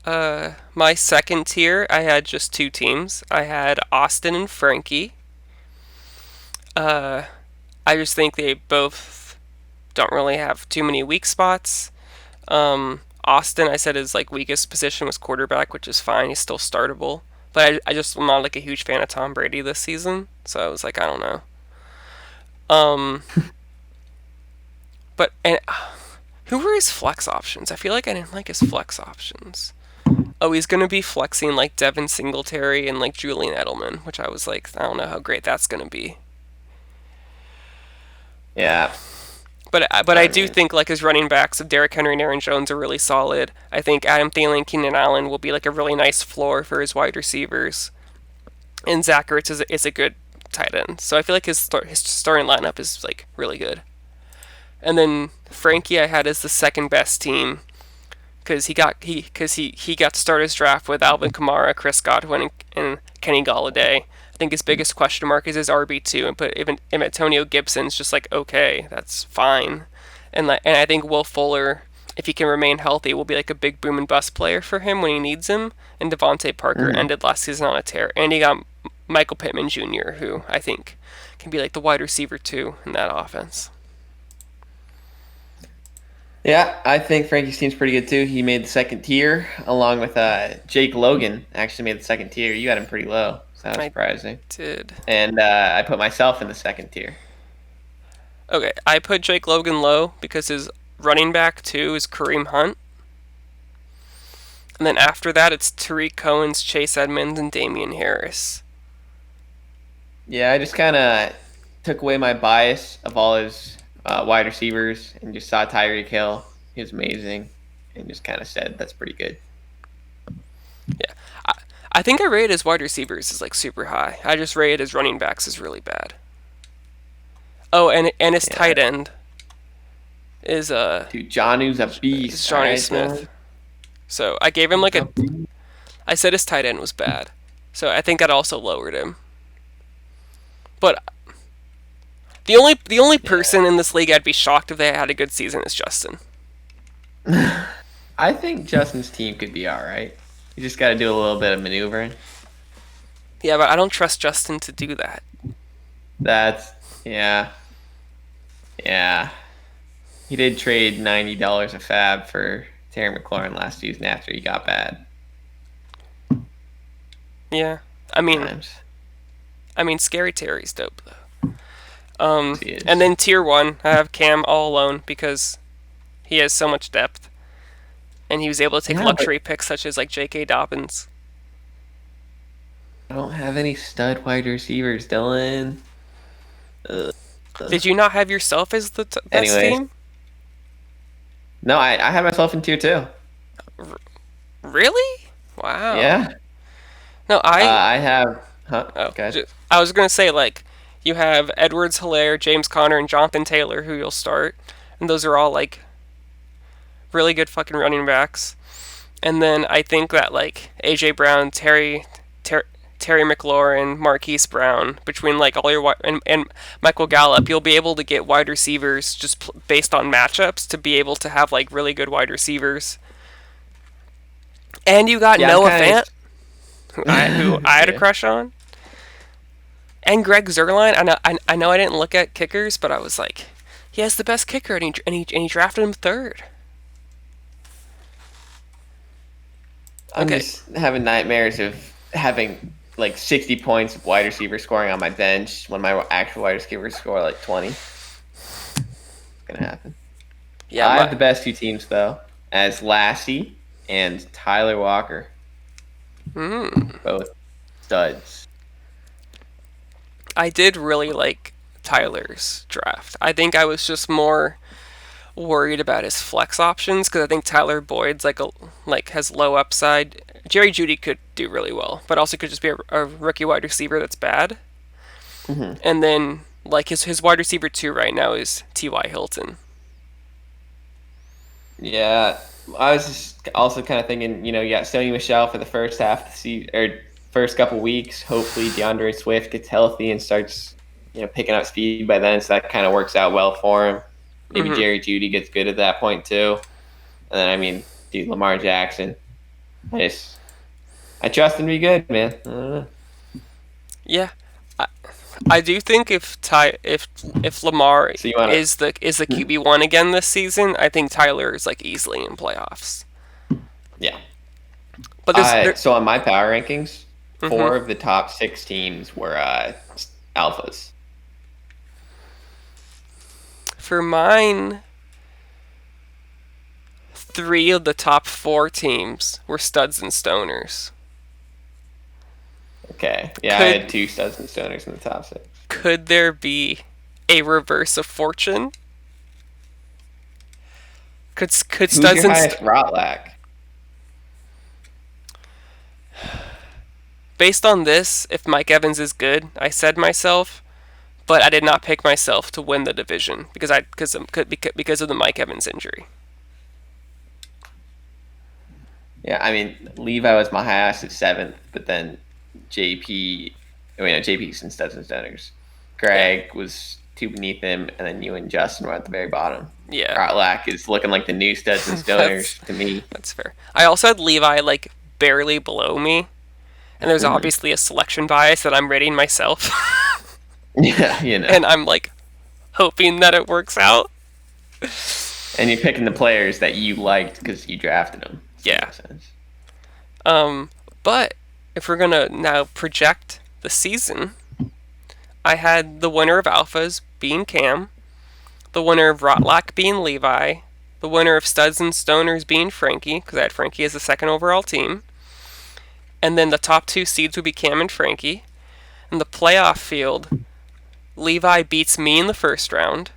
My 2nd tier, I had just 2 teams. I had Austin and Frankie. I just think they both don't really have too many weak spots. Austin, I said his like weakest position was quarterback, which is fine. He's still startable. But I just am not like a huge fan of Tom Brady this season, so I was like, I don't know. But who were his flex options? I feel like I didn't like his flex options. Oh, he's gonna be flexing like Devin Singletary and like Julian Edelman, which I was like, I don't know how great that's gonna be. Yeah. But I do think like his running backs of Derrick Henry and Aaron Jones are really solid. I think Adam Thielen, Keenan Allen will be like a really nice floor for his wide receivers, and Zach Ertz is a good tight end. So I feel like his starting lineup is like really good. And then Frankie I had as the 2nd best team because he got to start his draft with Alvin Kamara, Chris Godwin, and Kenny Golladay. I think his biggest question mark is his RB2, but even Antonio Gibson's just like okay, that's fine, and I think Will Fuller, if he can remain healthy, will be like a big boom and bust player for him when he needs him. And Devontae Parker ended last season on a tear, and he got Michael Pittman Jr., who I think can be like the wide receiver 2 in that offense. Yeah, I think Frankie's team's pretty good too. He made the second tier, along with Jake Logan. Actually made the second tier. You got him pretty low, so that was I surprising. did. And I put myself in the second tier. Okay, I put Jake Logan low because his running back 2 is Kareem Hunt. And then after that, it's Tariq Cohen's, Chase Edmonds, and Damian Harris. Yeah, I just kind of took away my bias of all his wide receivers and just saw Tyreek Hill. He was amazing, and just kind of said that's pretty good. Yeah, I think I rated his wide receivers as like super high. I just rated his running backs as really bad. Oh, and his tight end is Dude, Jonnu's a beast. Johnny right, Smith. John? So I gave him like a. I said his tight end was bad, so I think that also lowered him. But the only person in this league I'd be shocked if they had a good season is Justin. I think Justin's team could be all right. You just got to do a little bit of maneuvering. Yeah, but I don't trust Justin to do that. Yeah. He did trade $90 a fab for Terry McLaurin last season after he got bad. Yeah, I mean, Times. Scary Terry's dope though. He is. And then tier 1, I have Cam all alone because he has so much depth, and he was able to take Yeah, luxury picks such as like J.K. Dobbins. I don't have any stud wide receivers, Dylan. Did you not have yourself as the best Anyways. team? No, I have myself in tier 2. Really? Wow. Yeah. No, I have. Huh? Oh, Okay. I was gonna say like you have Edwards, Hilaire, James Conner, and Jonathan Taylor, who you'll start, and those are all like really good fucking running backs. And then I think that like AJ Brown, Terry McLaurin, Marquise Brown, between like all your and Michael Gallup, you'll be able to get wide receivers just based on matchups to be able to have like really good wide receivers. And you got Noah Fant, who I had a crush on, and Greg Zuerlein. I know I didn't look at kickers, but I was like, he has the best kicker, and he drafted him 3rd. I'm Okay. just having nightmares of having like 60 points of wide receiver scoring on my bench when my actual wide receivers score like 20. It's gonna happen. Yeah, I have the best 2 teams though, as Lassie and Tyler Walker. Both studs. I did really like Tyler's draft. I think I was just more worried about his flex options because I think Tyler Boyd's has low upside. Jerry Jeudy could do really well, but also could just be a rookie wide receiver that's bad. Mm-hmm. And then like his wide receiver 2 right now is T.Y. Hilton. Yeah, I was just also kind of thinking, you got Sony Michel for the first half of the season, or first couple weeks. Hopefully DeAndre Swift gets healthy and starts, picking up speed by then, so that kind of works out well for him. Maybe Jerry Jeudy gets good at that point too. And then, Lamar Jackson. I trust him to be good, man. I don't know. Yeah, I do think if Lamar is the QB1 again this season, I think Tyler is like easily in playoffs. Yeah. But so on my power rankings, 4 of the top 6 teams were alphas. For mine, 3 of the top 4 teams were studs and stoners. Okay. Yeah, I had 2 studs and stoners in the top 6. Could there be a reverse of fortune? Could Who's studs your and highest Rotlack? Based on this, if Mike Evans is good, I said myself, but I did not pick myself to win the division because of the Mike Evans injury. Yeah, Levi was my highest at 7th, but then JP's in studs and stoners. Greg was 2 beneath him, and then you and Justin were at the very bottom. Yeah. Rotlack is looking like the new studs and stoners to me. That's fair. I also had Levi barely below me, and there's obviously a selection bias that I'm rating myself. Yeah, And I'm hoping that it works out. And you're picking the players that you liked because you drafted them. Yeah. Makes sense. But if we're gonna now project the season, I had the winner of Alphas being Cam, the winner of Rotlack being Levi, the winner of Studs and Stoners being Frankie, because I had Frankie as the second overall team, and then the top 2 seeds would be Cam and Frankie. In the playoff field, Levi beats me in the first round,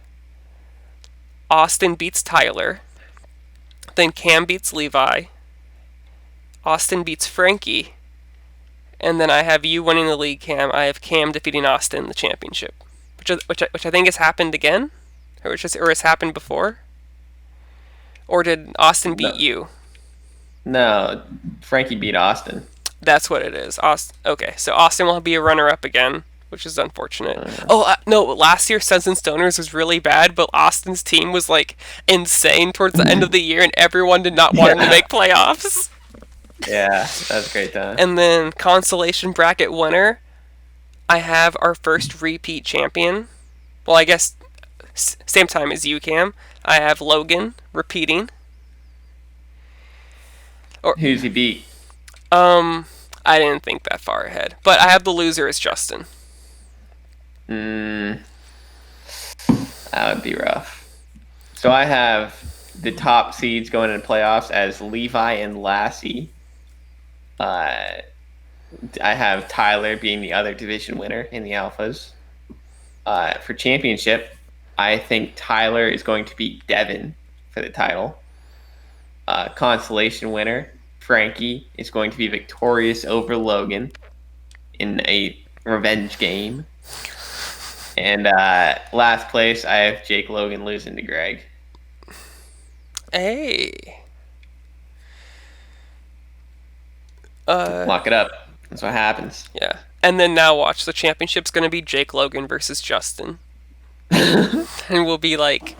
Austin beats Tyler, then Cam beats Levi, Austin beats Frankie, and then I have you winning the league, Cam. I have Cam defeating Austin in the championship, which I think has happened again, or has happened before. Or did Austin beat you? No, Frankie beat Austin. That's what it is. Okay, so Austin will be a runner-up again, which is unfortunate. No, last year Sons and Stoners was really bad, but Austin's team was like insane towards the end of the year, and everyone did not want him to make playoffs. Yeah, that's a great time. And then consolation bracket winner, I have our first repeat champion. Well, I guess same time as you, Cam. I have Logan repeating. Who's he beat? I didn't think that far ahead, but I have the loser as Justin. That would be rough. So I have the top seeds going into playoffs as Levi and Lassie. I have Tyler being the other division winner in the Alphas. For championship, I think Tyler is going to beat Devin for the title. Consolation winner, Frankie is going to be victorious over Logan in a revenge game. And last place, I have Jake Logan losing to Greg. Hey. Lock it up. That's what happens. Yeah. And then now watch, the championship's going to be Jake Logan versus Justin. And we'll be like,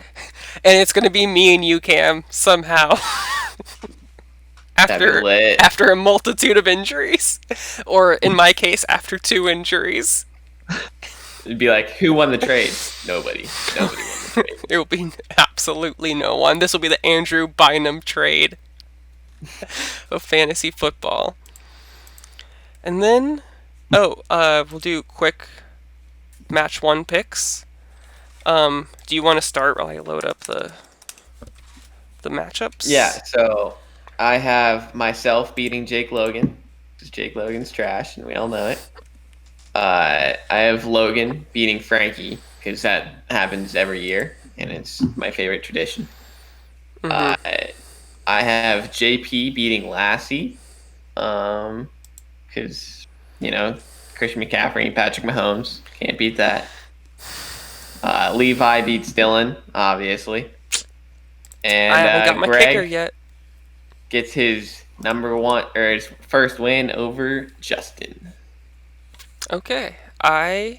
and it's going to be me and you, Cam, somehow. After a multitude of injuries. Or in my case, after 2 injuries. It'd be like, who won the trade? Nobody. Nobody won the trade. It will be absolutely no one. This will be the Andrew Bynum trade of fantasy football. And then, we'll do quick match 1 picks. Do you want to start while I load up the matchups? Yeah, so I have myself beating Jake Logan, because Jake Logan's trash, and we all know it. I have Logan beating Frankie, because that happens every year, and it's my favorite tradition. Mm-hmm. I have JP beating Lassie, because, Christian McCaffrey and Patrick Mahomes. Can't beat that. Levi beats Dylan, obviously. And I haven't got my Greg kicker yet. Gets his his first win over Justin. Okay, I'll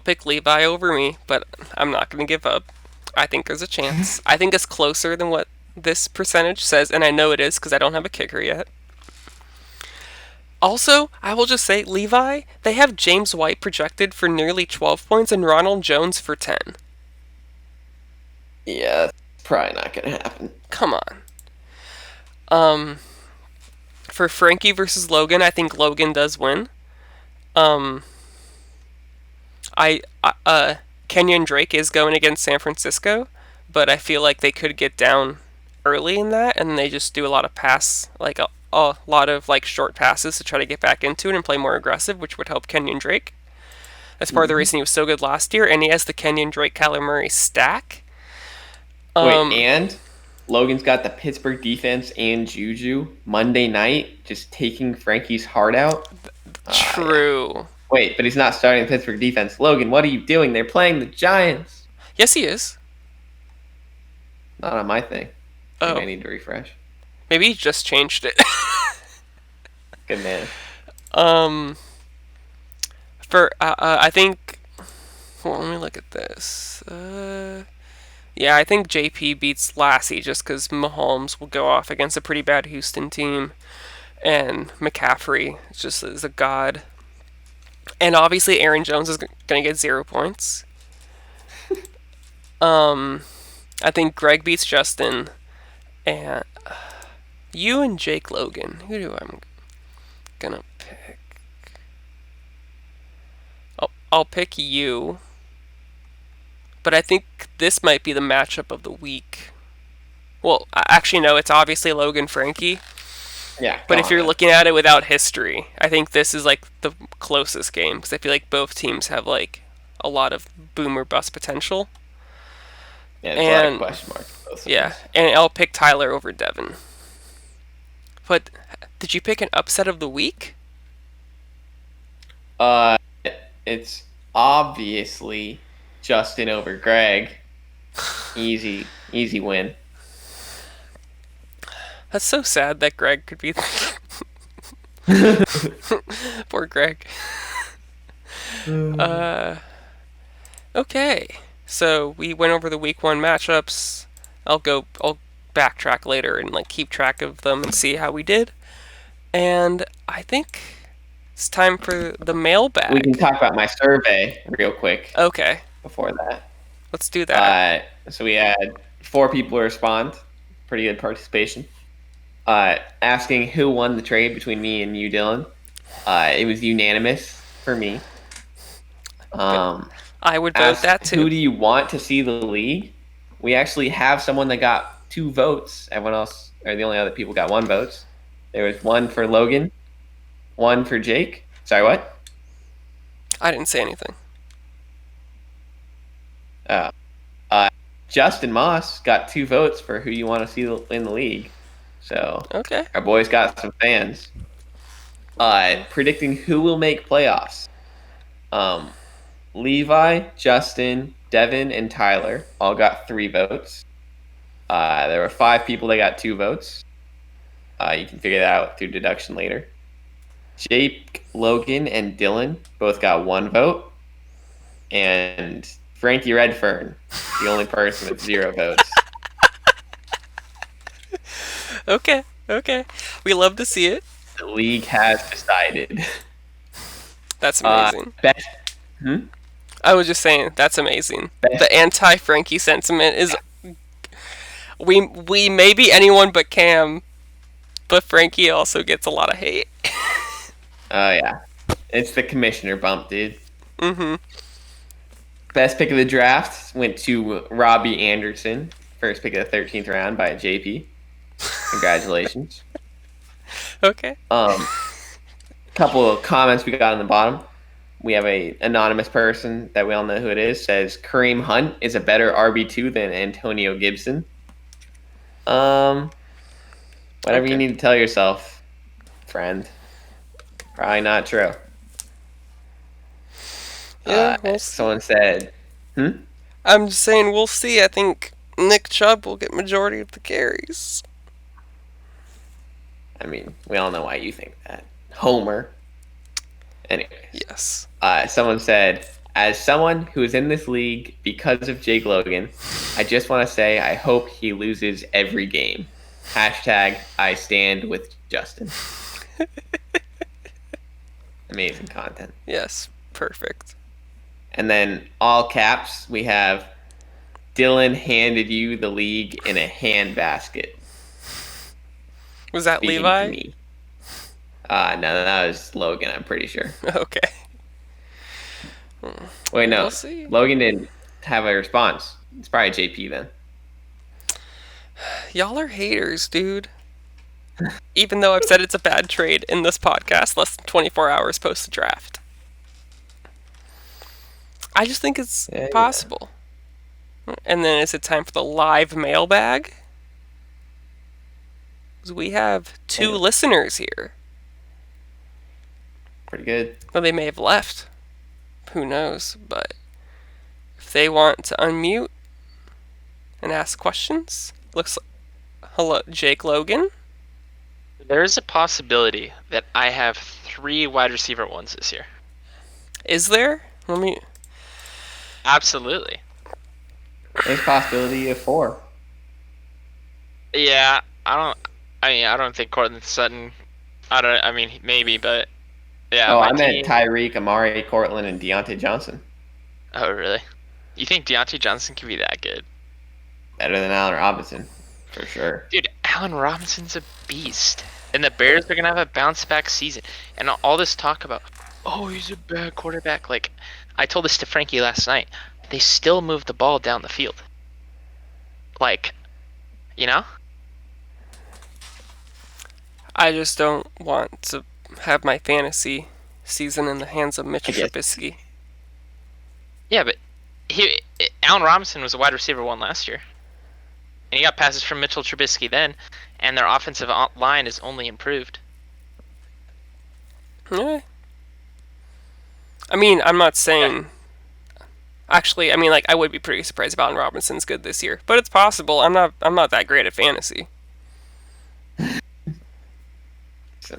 pick Levi over me, but I'm not going to give up. I think there's a chance. I think it's closer than what this percentage says, and I know it is because I don't have a kicker yet. Also, I will just say, Levi, they have James White projected for nearly 12 points and Ronald Jones for 10. Yeah, probably not going to happen. Come on. For Frankie versus Logan, I think Logan does win. Kenyon Drake is going against San Francisco, but I feel like they could get down early in that, and they just do a lot of a lot of short passes to try to get back into it and play more aggressive, which would help Kenyon Drake. That's part of the reason he was so good last year, and he has the Kenyon Drake Kyler Murray stack. And Logan's got the Pittsburgh defense and Juju Monday night, just taking Frankie's heart out. True. Yeah. Wait, but he's not starting the Pittsburgh defense. Logan, what are you doing? They're playing the Giants. Yes, he is. Not on my thing. Oh. I need to refresh. Maybe he just changed it. Good man. I think... Well, let me look at this. Yeah, I think JP beats Lassie just because Mahomes will go off against a pretty bad Houston team. And McCaffrey is a god. And obviously Aaron Jones is going to get 0 points. I think Greg beats Justin, and you and Jake Logan. Who do I'm gonna pick? I'll pick you. But I think this might be the matchup of the week. Well, actually, no, it's obviously Logan Frankie. Yeah. But if you're looking at it without history, I think this is like the closest game because I feel like both teams have like a lot of boom or bust potential. Yeah, there's a lot of question marks. Both yeah, and I'll pick Tyler over Devin. But did you pick an upset of the week? It's obviously Justin over Greg. Easy win. That's so sad that Greg could be. Poor Greg. Okay, so we went over the week 1 matchups. I'll backtrack later and like keep track of them and see how we did. And I think it's time for the mailbag. We can talk about my survey real quick. Okay. Before that, let's do that. So we had 4 people respond. Pretty good participation. Asking who won the trade between me and you, Dylan. It was unanimous for me. I would vote that too. Who do you want to see the league? We actually have someone that got 2 votes. Everyone else, or the only other people got 1 vote. There was 1 for Logan, 1 for Jake. Sorry, what? I didn't say anything. Justin Moss got 2 votes for who you want to see in the league. So okay, our boys got some fans. Predicting who will make playoffs. Levi, Justin, Devin, and Tyler all got 3 votes. There were 5 people that got 2 votes. You can figure that out through deduction later. Jake, Logan, and Dylan both got 1 vote. And Frankie Redfern, the only person with 0 votes. Okay. We love to see it. The league has decided. That's amazing. Best. I was just saying, that's amazing. The anti-Frankie sentiment is... We may be anyone but Cam, but Frankie also gets a lot of hate. Oh, yeah. It's the commissioner bump, dude. Mm-hmm. Best pick of the draft went to Robbie Anderson. First pick of the 13th round by JP. Congratulations. Okay. Couple of comments we got on the bottom. We have a anonymous person that we all know who it is. Says Kareem Hunt is a better RB2 than Antonio Gibson. Whatever you need to tell yourself, friend. Probably not true. Yeah, someone said, I'm just saying we'll see. I think Nick Chubb will get majority of the carries. I mean, we all know why you think that. Homer. Anyways. Yes. Someone said, as someone who is in this league because of Jake Logan, I just want to say I hope he loses every game. # I stand with Justin. Amazing content. Yes, perfect. And then all caps, we have Dylan handed you the league in a handbasket. Was that Speaking Levi? to me. No, that was Logan, I'm pretty sure. Okay. Wait, no. We'll see. Logan didn't have a response. It's probably JP then. Y'all are haters, dude. Even though I've said it's a bad trade in this podcast less than 24 hours post the draft. I just think it's possible. Yeah. And then is it time for the live mailbag? Because we have 2 listeners here. Pretty good. Well, they may have left. Who knows? But if they want to unmute and ask questions, looks like... Hello, Jake Logan? There is a possibility that I have 3 wide receiver ones this year. Is there? Let me... Absolutely. There's a possibility of 4. Yeah, I don't think Cortland Sutton. Maybe, but yeah. Oh, I meant Tyreek, Amari, Cortland, and Deontay Johnson. Oh, really? You think Deontay Johnson can be that good? Better than Allen Robinson, for sure. Dude, Allen Robinson's a beast. And the Bears are going to have a bounce back season. And all this talk about, oh, he's a bad quarterback. Like, I told this to Frankie last night. They still move the ball down the field. Like, you know? I just don't want to have my fantasy season in the hands of Mitchell I guess. Trubisky. Yeah, but Allen Robinson was a wide receiver 1 last year. And he got passes from Mitchell Trubisky then. And their offensive line is only improved. Eh. I mean, I'm not saying. Actually, I mean, like, I would be pretty surprised if Allen Robinson's good this year, but it's possible. I'm not that great at fantasy.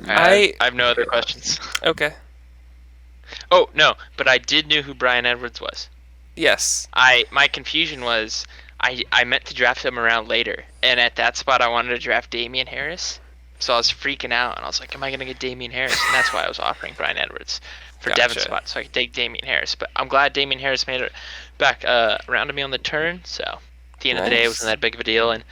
I have no other questions. Okay. Oh, no, but I did know who Brian Edwards was. Yes. My confusion was I meant to draft him around later, and at that spot I wanted to draft Damian Harris. So I was freaking out, and I was like, am I going to get Damian Harris? And that's why I was offering Brian Edwards for Devin's spot, so I could take Damian Harris. But I'm glad Damian Harris made it back around to me on the turn, so at the end of the day, it wasn't that big of a deal. And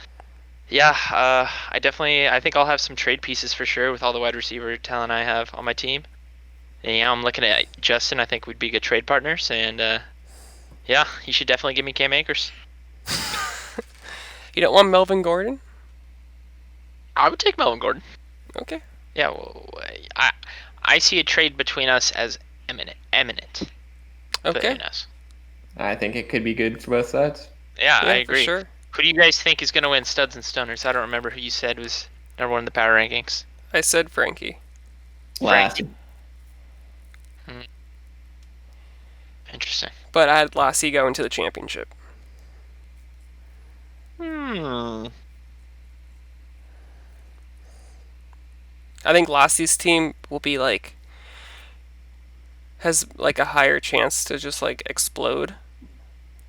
yeah, I think I'll have some trade pieces for sure with all the wide receiver talent I have on my team. And yeah, I'm looking at Justin. I think we'd be good trade partners, and yeah, you should definitely give me Cam Akers. You don't want Melvin Gordon? I would take Melvin Gordon. Okay. Yeah, well, I see a trade between us as imminent. Okay. Between us. I think it could be good for both sides. Yeah, I For agree. sure. Who do you guys think is going to win Studs and Stoners? I don't remember who you said was number 1 in the power rankings. I said Frankie. Last. Interesting. But I had Lassie go into the championship. I think Lassie's team will be like has like a higher chance to just like explode,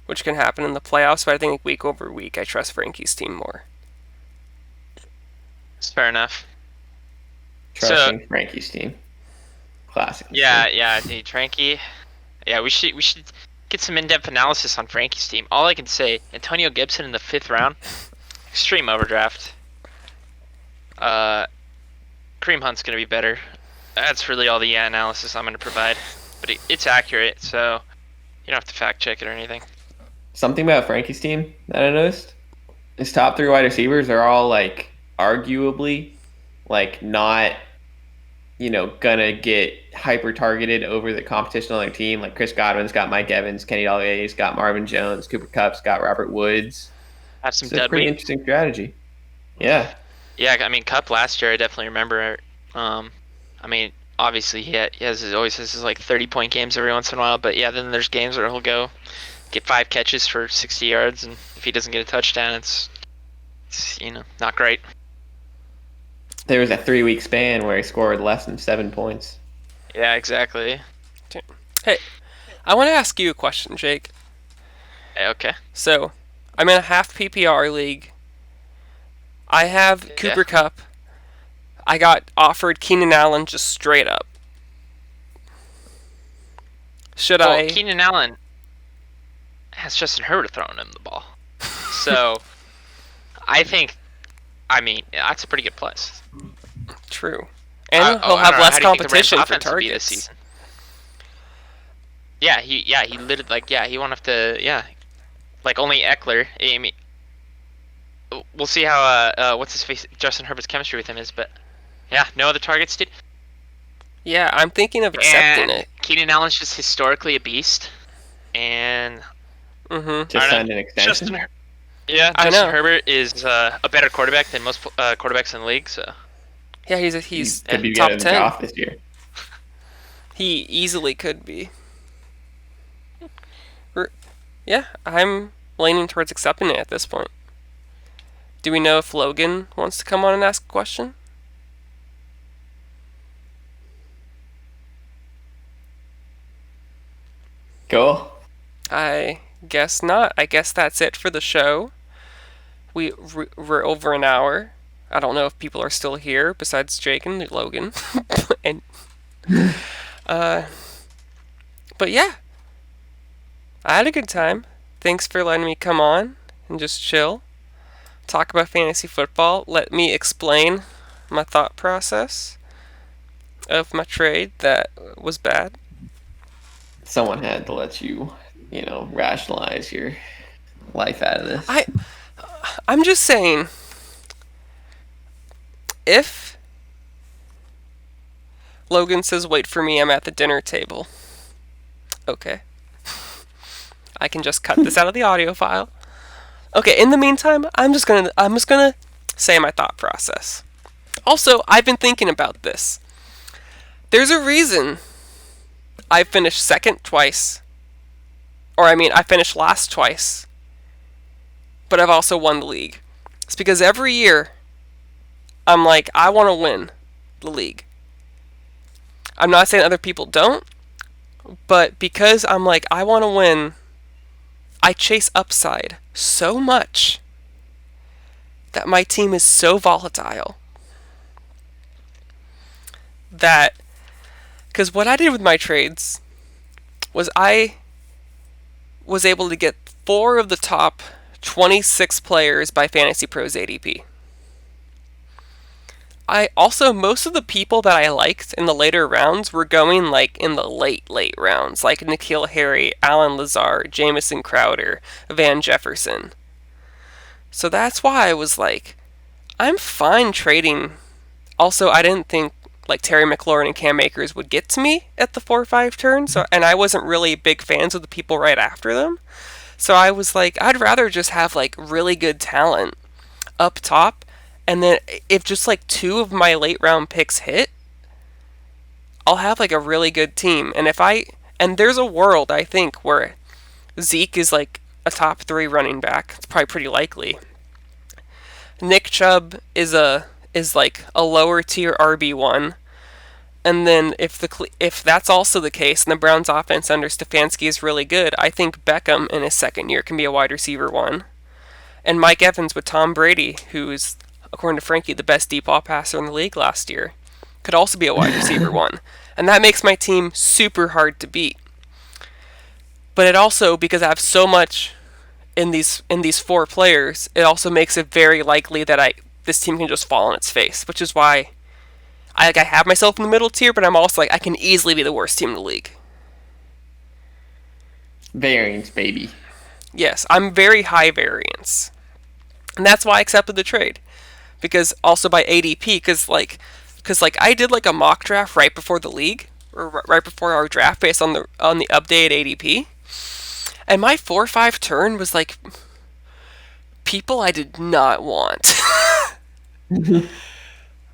which can happen in the playoffs. But I think week over week, I trust Frankie's team more. That's fair enough. Trusting Frankie's team. Classic. Yeah, dude, Frankie. Yeah, we should get some in-depth analysis on Frankie's team. All I can say, Antonio Gibson in the 5th round, extreme overdraft. Kareem Hunt's gonna be better. That's really all the analysis I'm gonna provide, but it's accurate, so you don't have to fact check it or anything. Something about Frankie's team that I noticed: his top 3 wide receivers are all like arguably, like not, gonna get hyper targeted over the competition on their team. Like Chris Godwin's got Mike Evans, Kenny Dallay's got Marvin Jones, Cooper Kupp's got Robert Woods. Have some It's a pretty dead interesting strategy. Yeah. Yeah, I mean, Cup last year, I definitely remember. I mean, obviously he always has his like 30-point games every once in a while, but yeah, then there's games where he'll go get 5 catches for 60 yards, and if he doesn't get a touchdown, it's not great. There was a 3-week span where he scored less than 7 points. Yeah, exactly. Hey, I want to ask you a question, Jake. Okay. So, I'm in a half PPR league. I have Cooper Kupp. I got offered Keenan Allen just straight up. Well, Keenan Allen has Justin Herbert throwing him the ball. So, I mean, that's a pretty good plus. True. And he'll have less competition for targets. This season? Yeah, he literally, he won't have to, only Eckler. I mean, we'll see how, what's his face, Justin Herbert's chemistry with him is, but, yeah, no other targets, dude. Yeah, I'm thinking of accepting it. Keenan Allen's just historically a beast, and... Just signed an extension. Justin Herbert is a better quarterback than most quarterbacks in the league, so... Yeah, he's could be top getting 10 off this year. He easily could be. Yeah, I'm leaning towards accepting it at this point. Do we know if Logan wants to come on and ask a question? Cool. I guess not. I guess that's it for the show. We're over an hour. I don't know if people are still here besides Jake and Logan. and but yeah. I had a good time. Thanks for letting me come on and just chill, talk about fantasy football. Let me explain my thought process of my trade that was bad. Someone had to let you, rationalize your life out of this. I'm just saying, if Logan says wait for me, I'm at the dinner table. Okay. I can just cut this out of the audio file. Okay, in the meantime, I'm just gonna say my thought process. Also, I've been thinking about this. There's a reason I finished second twice. I finished last twice. But I've also won the league. It's because every year, I'm like, I want to win the league. I'm not saying other people don't, but because I'm like, I want to win, I chase upside so much that my team is so volatile that, because what I did with my trades was I was able to get 4 of the top 26 players by Fantasy Pros ADP. Most of the people that I liked in the later rounds were going like in the late rounds, like N'Keal Harry, Alan Lazard, Jamison Crowder, Van Jefferson. So that's why I was like, I'm fine trading. Also, I didn't think like Terry McLaurin and Cam Akers would get to me at the 4-5 turn, and I wasn't really big fans of the people right after them. So I was like, I'd rather just have like really good talent up top. And then if just like 2 of my late round picks hit, I'll have like a really good team. And there's a world, I think, where Zeke is like a top 3 running back. It's probably pretty likely. Nick Chubb is like a lower tier RB1. And then if that's also the case and the Browns offense under Stefanski is really good, I think Beckham in his second year can be a wide receiver 1. And Mike Evans with Tom Brady, who's, according to Frankie, the best deep ball passer in the league last year, could also be a wide receiver 1. And that makes my team super hard to beat. But it also, because I have so much in these 4 players, it also makes it very likely that this team can just fall on its face, which is why I have myself in the middle tier, but I'm also like, I can easily be the worst team in the league. Variance, baby. Yes, I'm very high variance. And that's why I accepted the trade. Because also by ADP, because I did like a mock draft right before the league, or right before our draft based on the updated ADP. And my 4-5 turn was like people I did not want.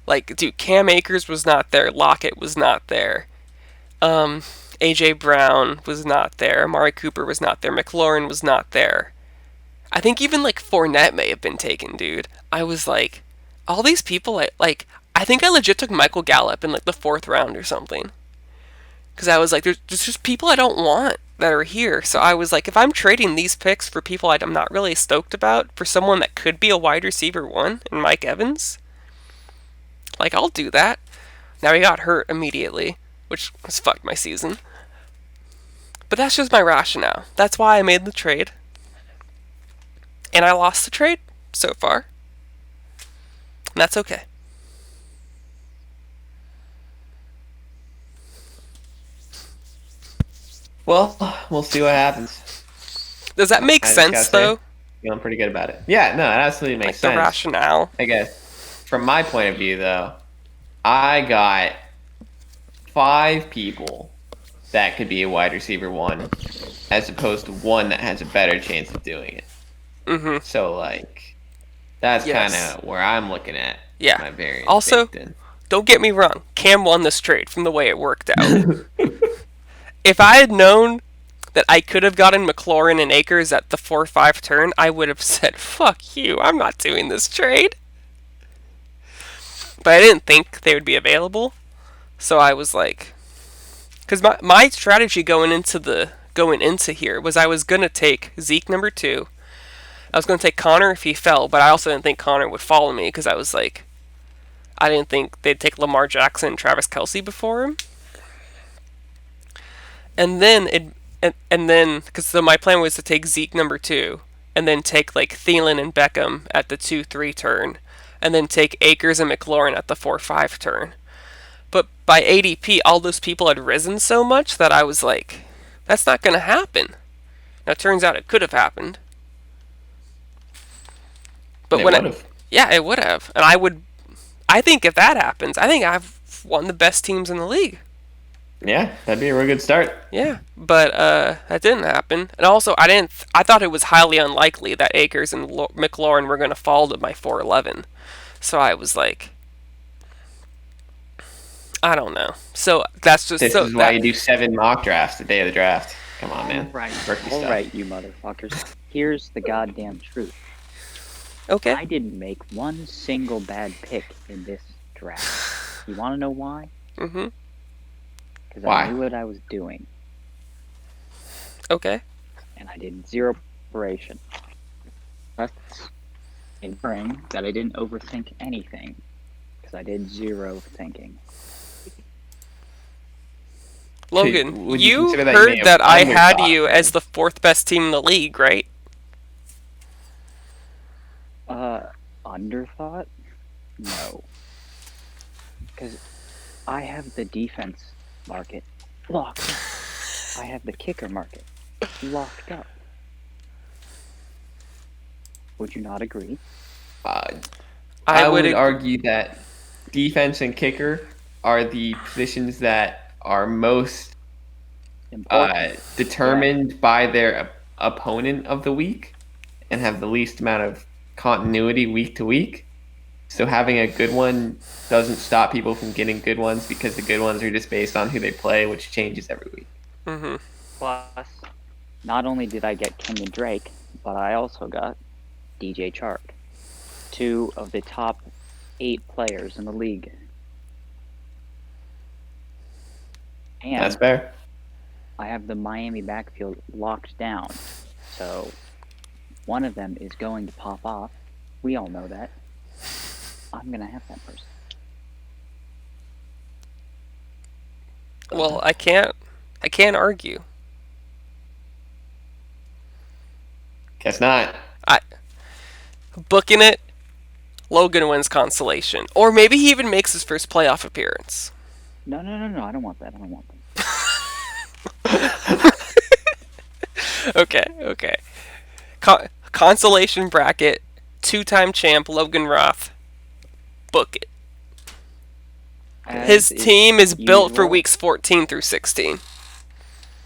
Like, dude, Cam Akers was not there. Lockett was not there. A.J. Brown was not there. Amari Cooper was not there. McLaurin was not there. I think even, like, Fournette may have been taken, dude. I was like, all these people, I think I legit took Michael Gallup in, like, the 4th round or something. Because I was like, there's just people I don't want that are here. So I was like, if I'm trading these picks for people I'm not really stoked about, for someone that could be a wide receiver 1 in Mike Evans, like, I'll do that. Now he got hurt immediately, which has fucked my season. But that's just my rationale. That's why I made the trade. And I lost the trade so far. And that's okay. Well, we'll see what happens. Does that make sense, though? Feeling pretty good about it. Yeah, no, it absolutely makes sense. The rationale. I guess. From my point of view, though, I got 5 people that could be a wide receiver 1, as opposed to 1 that has a better chance of doing it. Mm-hmm. So, like, that's kind of where I'm looking at my variance. Also, don't get me wrong. Cam won this trade from the way it worked out. If I had known that I could have gotten McLaurin and Akers at the 4-5 turn, I would have said, fuck you, I'm not doing this trade. But I didn't think they would be available. So I was like, because my strategy going into here was I was going to take Zeke number 2. I was going to take Connor if he fell, but I also didn't think Connor would follow me because I was like, I didn't think they'd take Lamar Jackson and Travis Kelce before him. And then and then because so my plan was to take Zeke number 2, and then take like Thielen and Beckham at the 2-3 turn, and then take Akers and McLaurin at the 4-5 turn. But by ADP, all those people had risen so much that I was like, that's not going to happen. Now, it turns out it could have happened. But It when would've. yeah, it would have. And I think if that happens, I think I've won the best teams in the league. Yeah, that'd be a real good start. Yeah, but that didn't happen. And also, I thought it was highly unlikely that Akers and McLaurin were going to fall to my 411. So I was like, I don't know. So that's just This so is why that, you do 7 mock drafts the day of the draft. Come on, man. Right. Rookie All stuff. right, you motherfuckers. Here's the goddamn truth. okay. I didn't make one single bad pick in this draft. You want to know why? Mm-hmm. Because Why? I knew what I was doing, Okay. and I did zero preparation. That's inferring that I didn't overthink anything, because I did zero thinking. Logan, would you you consider that you may heard have that I had underthought you as the 4th best team in the league, right? Underthought? No. Because I have the defense market locked up. I have the kicker market locked up. Would you not agree? I would ag- argue that defense and kicker are the positions that are most Important. determined by their opponent of the week and have the least amount of continuity week to week. So having a good one doesn't stop people from getting good ones because the good ones are just based on who they play, which changes every week. Mhm. Plus, not only did I get Kenyon Drake, but I also got DJ Chark, 2 of the top 8 players in the league. And That's fair. I have the Miami backfield locked down. So one of them is going to pop off. We all know that. I'm going to have that person. Well, I can't argue. Guess not. Booking it, Logan wins consolation. Or maybe he even makes his first playoff appearance. No. I don't want that. I don't want that. Okay. Consolation bracket, 2-time champ Logan Roth. Book it. His As is team is built for usual- weeks 14 through 16.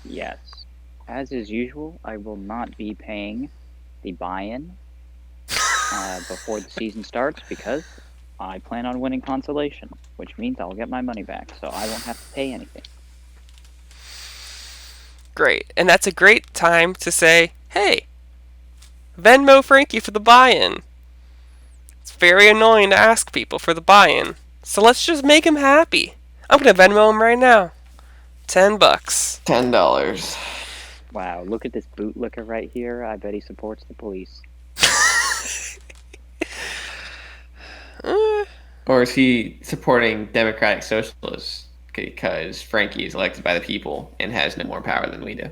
Yes. As is usual, I will not be paying the buy-in before the season starts because I plan on winning consolation, which means I'll get my money back, so I won't have to pay anything. Great. And that's a great time to say, hey, Venmo Frankie for the buy-in. It's very annoying to ask people for the buy-in. So let's just make him happy. I'm going to Venmo him right now. $10. $10. Wow, look at this bootlicker right here. I bet he supports the police. Or is he supporting Democratic Socialists because Frankie is elected by the people and has no more power than we do?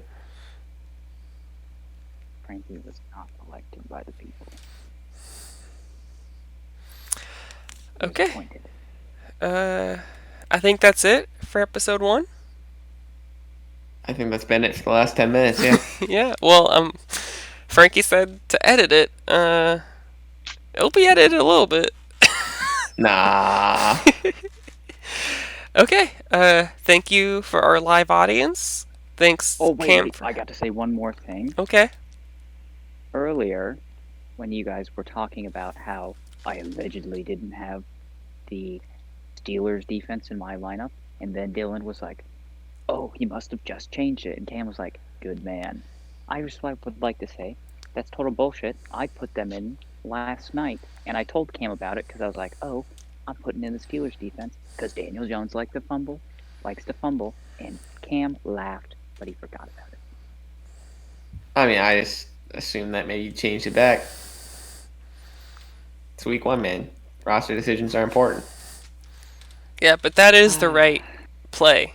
Frankie was not elected by the people. He was Okay. appointed. I think that's it for episode 1. I think that's been it for the last 10 minutes, yeah. Yeah, well, Frankie said to edit it. It'll be edited a little bit. Nah. Okay, thank you for our live audience. Thanks, Oh, wait, Cam. wait, I got to say one more thing. Okay. Earlier, when you guys were talking about how I allegedly didn't have the Steelers defense in my lineup, and then Dylan was like, oh, he must have just changed it, and Cam was like, good man. I just would like to say, that's total bullshit. I put them in last night, and I told Cam about it because I was like, oh, I'm putting in the Steelers defense because Daniel Jones likes to fumble, and Cam laughed, but he forgot about it. I mean, I just assumed that maybe you changed it back. It's week 1, man. Roster decisions are important. Yeah, but that is the right play.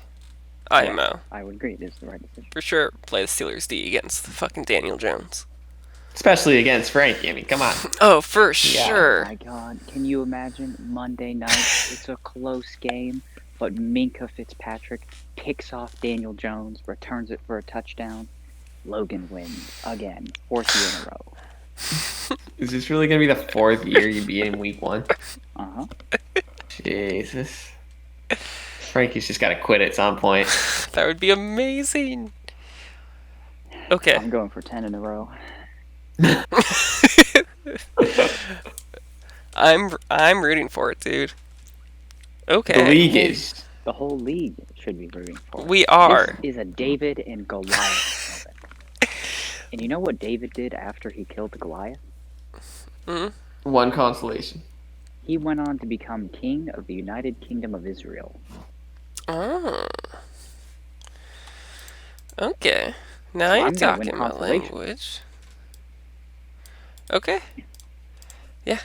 IMO. I would agree. It is the right decision. For sure, play the Steelers D against the fucking Daniel Jones. Especially against Frankie. I mean, come on. Oh, for Oh sure. my God! Can you imagine Monday night? It's a close game, but Minka Fitzpatrick picks off Daniel Jones, returns it for a touchdown. Logan wins again, 4th year in a row. Is this really going to be the 4th year you'd be in week 1? Uh-huh. Jesus. Frankie's just got to quit at some point. That would be amazing. Okay. I'm going for 10 in a row. I'm rooting for it, dude. Okay. The league is. The whole league should be rooting for it. We are. This is a David and Goliath moment. And you know what David did after he killed the Goliath? One consolation. He went on to become king of the United Kingdom of Israel. Oh. Okay. Now So you're I'm gonna talking win my consolation. language. Okay. Yeah.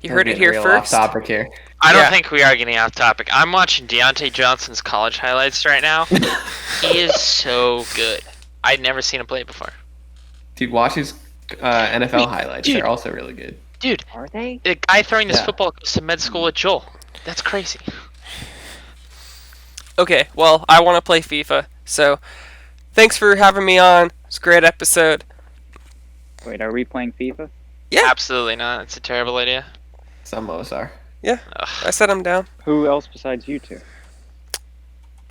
You We're heard it getting here real first. Off topic here. I don't Yeah. think we are getting off topic. I'm watching Deontay Johnson's college highlights right now. He is so good. I'd never seen him play before. Dude, watch his NFL Wait, highlights. dude. They're also really good. Dude, Are they? the guy throwing this Yeah. football goes to med school with Joel. That's crazy. Okay, well, I want to play FIFA, so thanks for having me on. It's a great episode. Wait, are we playing FIFA? Yeah. Absolutely not. It's a terrible idea. Some of us are. Yeah, Ugh. I said I'm down. Who else besides you two?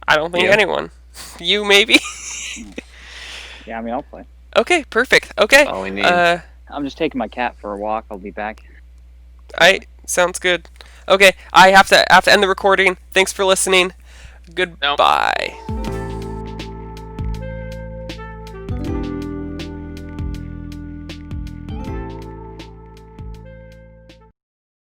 I don't think You. anyone. You, maybe? Yeah, I mean, I'll play. Okay, perfect. Okay. All we need. I'm just taking my cat for a walk. I'll be back. Sounds good. Okay, I have to end the recording. Thanks for listening. Goodbye.